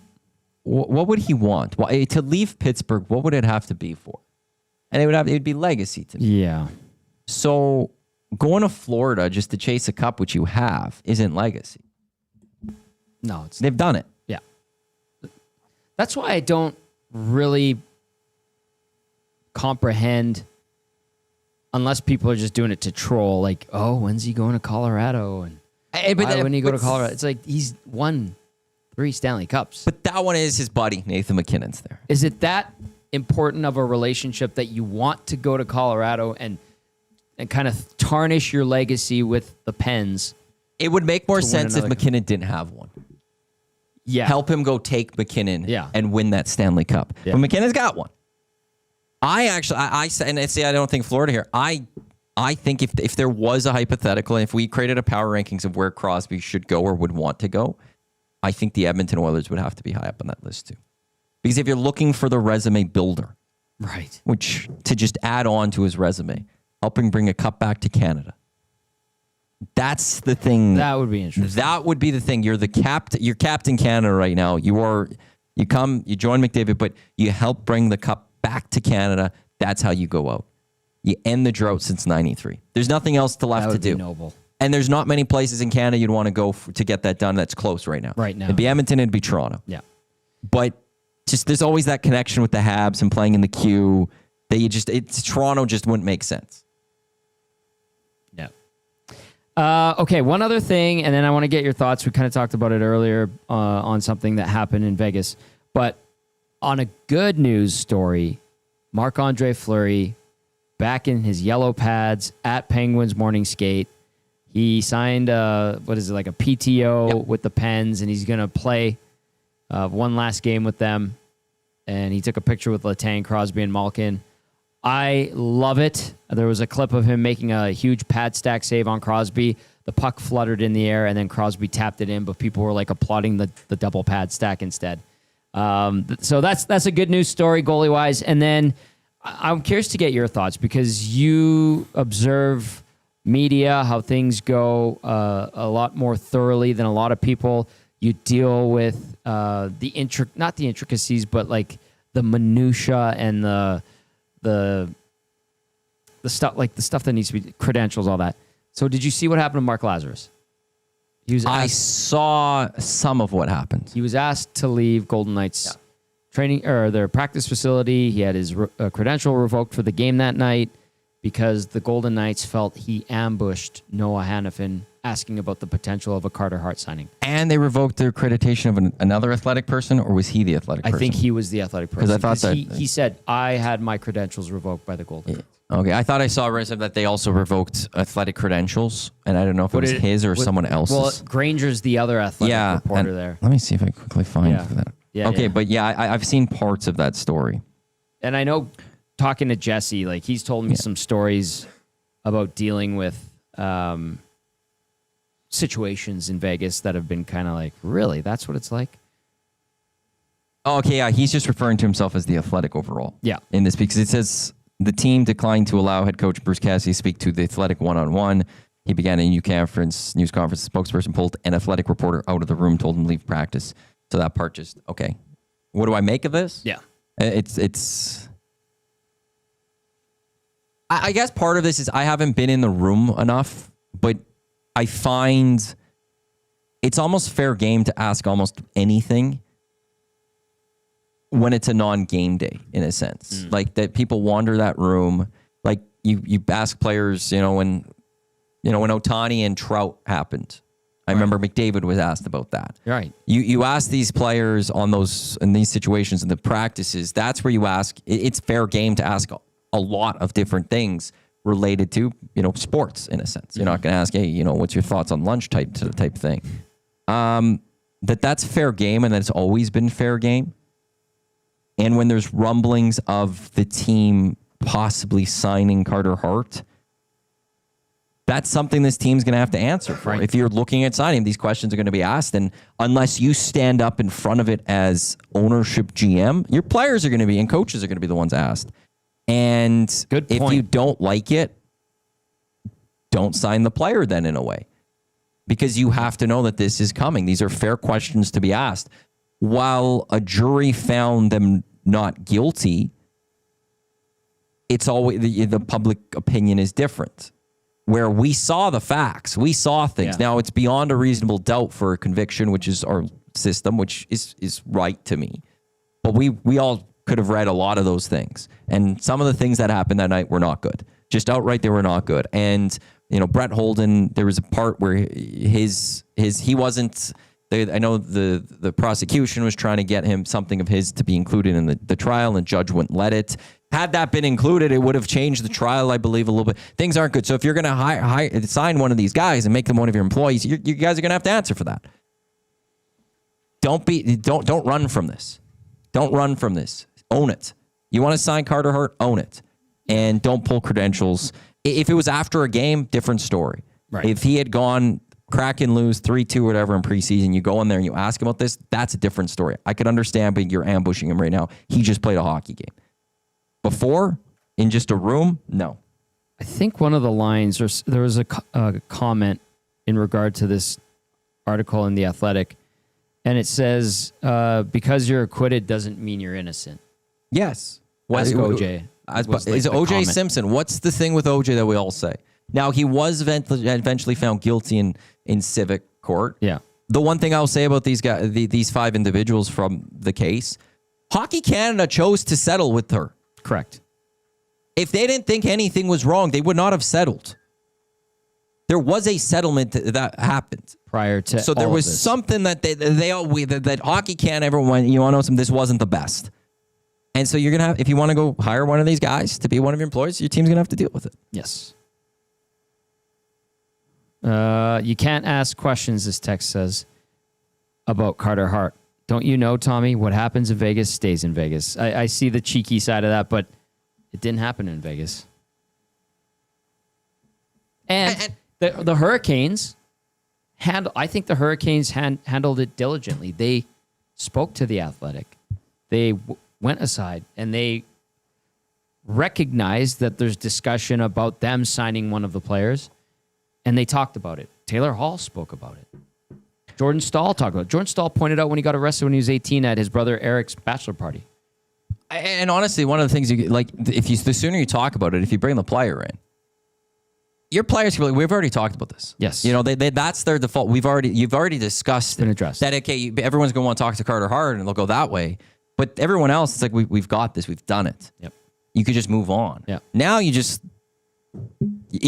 Speaker 4: What would he want? To leave Pittsburgh, what would it have to be for? And it'd be legacy to me.
Speaker 2: Yeah.
Speaker 4: So going to Florida just to chase a cup, which you have, isn't legacy.
Speaker 2: No,
Speaker 4: They've done it.
Speaker 2: Yeah. That's why I don't really comprehend, unless people are just doing it to troll, like, oh, when's he going to Colorado? And why wouldn't he go to Colorado? It's like he's won 3 Stanley Cups.
Speaker 4: But that one is his buddy, Nathan McKinnon's there.
Speaker 2: Is it that important of a relationship that you want to go to Colorado and kind of tarnish your legacy with the Pens?
Speaker 4: It would make more sense if McKinnon didn't have one.
Speaker 2: Yeah.
Speaker 4: Help him go take McKinnon and win that Stanley Cup.
Speaker 2: Yeah.
Speaker 4: But McKinnon's got one. I don't think Florida here. I think if there was a hypothetical, and if we created a power rankings of where Crosby should go or would want to go, I think the Edmonton Oilers would have to be high up on that list too. Because if you're looking for the resume builder,
Speaker 2: right,
Speaker 4: which to just add on to his resume, helping bring a cup back to Canada, that's the thing.
Speaker 2: That would be interesting.
Speaker 4: That would be the thing. You're the captain. You're Captain Canada right now. You join McDavid, but you help bring the cup back to Canada. That's how you go out. You end the drought since '93. There's nothing else left to do.
Speaker 2: Noble.
Speaker 4: And there's not many places in Canada you'd want to go to get that done. That's close right now.
Speaker 2: Right now,
Speaker 4: it'd be Edmonton. It'd be Toronto.
Speaker 2: Yeah,
Speaker 4: but just there's always that connection with the Habs and playing in the queue that Toronto just wouldn't make sense.
Speaker 2: Yeah. Okay, one other thing, and then I want to get your thoughts. We kind of talked about it earlier on something that happened in Vegas. But on a good news story, Marc-Andre Fleury back in his yellow pads at Penguins morning skate. He signed like a PTO with the Pens, and he's going to play one last game with them. And he took a picture with Letang, Crosby, and Malkin. I love it. There was a clip of him making a huge pad stack save on Crosby. The puck fluttered in the air, and then Crosby tapped it in, but people were like applauding the double pad stack instead. So that's a good news story goalie-wise. And then I'm curious to get your thoughts because you observe media, how things go a lot more thoroughly than a lot of people. You deal with not the intricacies, but like the minutia and the stuff, like the stuff that needs to be credentials, all that. So did you see what happened to Mark Lazarus?
Speaker 4: I saw some of what happened.
Speaker 2: He was asked to leave Golden Knights training or their practice facility. He had his credential revoked for the game that night because the Golden Knights felt he ambushed Noah Hannafin asking about the potential of a Carter Hart signing.
Speaker 4: And they revoked their accreditation of another athletic person, or was he the athletic person?
Speaker 2: I think he was the athletic person.
Speaker 4: Because I thought that
Speaker 2: he said, I had my credentials revoked by the Golden Knights.
Speaker 4: Okay, I thought I saw that they also revoked athletic credentials, and I don't know if it was his or someone else's.
Speaker 2: Well, Granger's the other athletic reporter there.
Speaker 4: Let me see if I quickly find that.
Speaker 2: Yeah,
Speaker 4: okay,
Speaker 2: yeah.
Speaker 4: but I've seen parts of that story.
Speaker 2: And I know, talking to Jesse, like he's told me some stories about dealing with situations in Vegas that have been kind of like, really, that's what it's like?
Speaker 4: Oh, okay, yeah, he's just referring to himself as the athletic overall.
Speaker 2: Yeah.
Speaker 4: In this, because it says the team declined to allow head coach Bruce Cassidy to speak to the athletic one-on-one. He began a news conference. The spokesperson pulled an athletic reporter out of the room, told him to leave practice. So that part just, okay. What do I make of this?
Speaker 2: Yeah.
Speaker 4: I guess part of this is I haven't been in the room enough, but I find it's almost fair game to ask almost anything when it's a non-game day, in a sense. Like that people wander that room. Like you ask players, when Ohtani and Trout happened. I remember McDavid was asked about that.
Speaker 2: Right.
Speaker 4: You ask these players in these situations in the practices, that's where you ask. It's fair game to ask a lot of different things related to, sports, in a sense. You're not going to ask, hey, what's your thoughts on lunch type thing. That's fair game, and that's always been fair game. And when there's rumblings of the team possibly signing Carter Hart, that's something this team's going to have to answer for. Right. If you're looking at signing, these questions are going to be asked. And unless you stand up in front of it as ownership GM, your players are going to be and coaches are going to be the ones asked. And if you don't like it, don't sign the player then, in a way. Because you have to know that this is coming. These are fair questions to be asked. While a jury found them not guilty, it's always the public opinion is different. Where we saw the facts, we saw things. Yeah. Now it's beyond a reasonable doubt for a conviction, which is our system, which is right to me. But we all could have read a lot of those things, and some of the things that happened that night were not good. Just outright, they were not good. And Brett Holden, there was a part where he wasn't. I know the prosecution was trying to get him something of his to be included in the trial, and the judge wouldn't let it. Had that been included, it would have changed the trial, I believe, a little bit. Things aren't good. So if you're going to sign one of these guys and make them one of your employees, you guys are going to have to answer for that. Don't run from this. Don't run from this. Own it. You want to sign Carter Hart? Own it. And don't pull credentials. If it was after a game, different story. Right. If he had gone crack and lose 3-2 or whatever in preseason, you go in there and you ask him about this, that's a different story. I could understand, but you're ambushing him right now. He just played a hockey game. Before, in just a room, no.
Speaker 2: I think one of the lines, there was a comment in regard to this article in The Athletic, and it says, because you're acquitted doesn't mean you're innocent.
Speaker 4: Yes.
Speaker 2: Ask OJ.
Speaker 4: Is OJ Simpson? What's the thing with OJ that we all say? Now, he was eventually found guilty in civic court.
Speaker 2: Yeah.
Speaker 4: The one thing I'll say about these guys, these 5 individuals from the case, Hockey Canada chose to settle with her.
Speaker 2: Correct.
Speaker 4: If they didn't think anything was wrong, they would not have settled. There was a settlement that happened
Speaker 2: prior to.
Speaker 4: So there was something that that Hockey Canada, everyone, you want to know something, this wasn't the best. And so you're going to have, if you want to go hire one of these guys to be one of your employees, your team's going to have to deal with it.
Speaker 2: Yes. You can't ask questions, this text says, about Carter Hart. Don't you know, Tommy, what happens in Vegas stays in Vegas? I see the cheeky side of that, but it didn't happen in Vegas. And the Hurricanes, I think the Hurricanes handled it diligently. They spoke to The Athletic. They went aside and they recognized that there's discussion about them signing one of the players, and they talked about it. Taylor Hall spoke about it. Jordan Stahl talked about it. Jordan Stahl pointed out when he got arrested when he was 18 at his brother Eric's bachelor party.
Speaker 4: And honestly, one of the things the sooner you talk about it, if you bring the player in, your players can be like, we've already talked about this.
Speaker 2: Yes.
Speaker 4: That's their default. You've already discussed it.
Speaker 2: Been addressed.
Speaker 4: That, okay, everyone's going to want to talk to Carter Hart and they'll go that way. But everyone else, it's like, we've got this. We've done it.
Speaker 2: Yep. You
Speaker 4: could just move on.
Speaker 2: Yep.
Speaker 4: Now you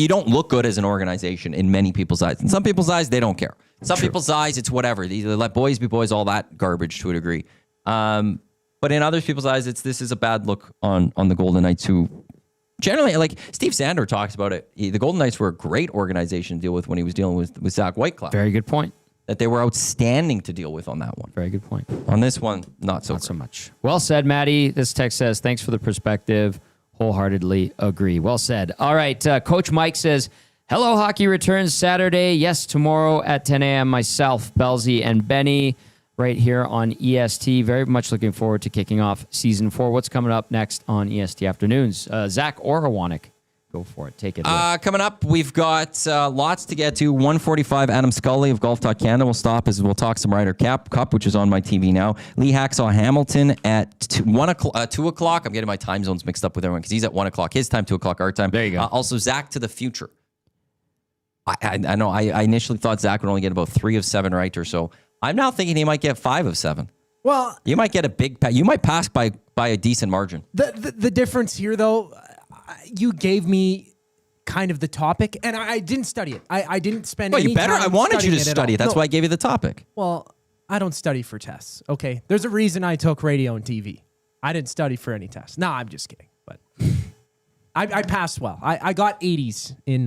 Speaker 4: don't look good as an organization in many people's eyes. In some people's eyes, they don't care. Some people's eyes, it's whatever. They let boys be boys, all that garbage to a degree. But in other people's eyes, this is a bad look on the Golden Knights, who generally, like Steve Sander talks about it. The Golden Knights were a great organization to deal with when he was dealing with Zach Whitecloud.
Speaker 2: Very good point.
Speaker 4: That they were outstanding to deal with on that one.
Speaker 2: Very good point.
Speaker 4: On this one, not so
Speaker 2: much. Well said, Maddie. This text says, thanks for the perspective. Wholeheartedly agree. Well said. All right. Coach Mike says, hello, hockey returns Saturday. Yes, tomorrow at 10 a.m. Myself, Belzy, and Benny right here on EST. Very much looking forward to kicking off Season 4. What's coming up next on EST Afternoons? Zach or Iwanyk Go for it. Take it away.
Speaker 4: Coming up, we've got lots to get to. 1:45, Adam Scully of Golf Talk Canada will stop as we'll talk some Ryder Cup, which is on my TV now. Lee Hacksaw Hamilton at 2 o'clock. I'm getting my time zones mixed up with everyone because he's at 1 o'clock. His time, 2 o'clock our time.
Speaker 2: There you go.
Speaker 4: Also, Zach to the Future. I know I initially thought Zach would only get about 3 of 7 right or so. I'm now thinking he might get 5 of 7.
Speaker 5: Well,
Speaker 4: You might get a big pass. You might pass by a decent margin.
Speaker 5: the difference here, though, you gave me kind of the topic, and I didn't study it. I didn't spend any time
Speaker 4: I wanted you to
Speaker 5: studying
Speaker 4: study it. That's
Speaker 5: No.
Speaker 4: why I gave you the topic.
Speaker 5: Well, I don't study for tests, okay? There's a reason I took radio and TV. I didn't study for any tests. No, I'm just kidding. But I passed well. I got 80s in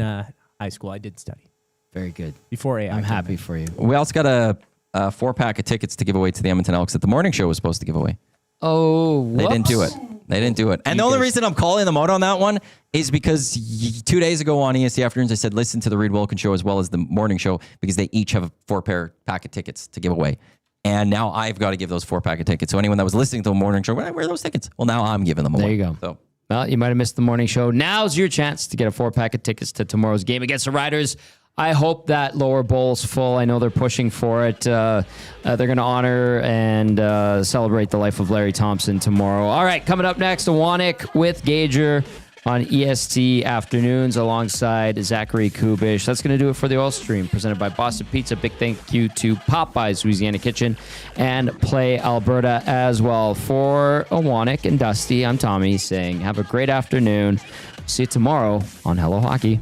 Speaker 5: high school. I did study
Speaker 2: Very good.
Speaker 5: before AI.
Speaker 2: I'm
Speaker 5: came
Speaker 2: happy
Speaker 5: in.
Speaker 2: for you.
Speaker 4: We also got a 4-pack of tickets to give away to the Edmonton Elks that the morning show was supposed to give away.
Speaker 2: Oh,
Speaker 4: They didn't do it. They didn't do it. And the only reason I'm calling them out on that one is because 2 days ago on ESC Afternoons, I said, listen to the Reed Wilkins show as well as the morning show because they each have a 4-pack of tickets to give away. And now I've got to give those 4-pack of tickets. So anyone that was listening to the morning show, where are those tickets? Well, now I'm giving them away.
Speaker 2: There you go.
Speaker 4: So
Speaker 2: Well, you might have missed the morning show. Now's your chance to get a 4-pack of tickets to tomorrow's game against the Riders. I hope that lower bowl's full. I know they're pushing for it. They're going to honor and celebrate the life of Larry Thompson tomorrow. All right, coming up next, Iwanyk with Gager on EST Afternoons alongside Zachary Kubish. That's going to do it for the Oil Stream, presented by Boston Pizza. Big thank you to Popeyes Louisiana Kitchen and Play Alberta as well. For Iwanyk and Dusty, I'm Tommy saying have a great afternoon. See you tomorrow on Hello Hockey.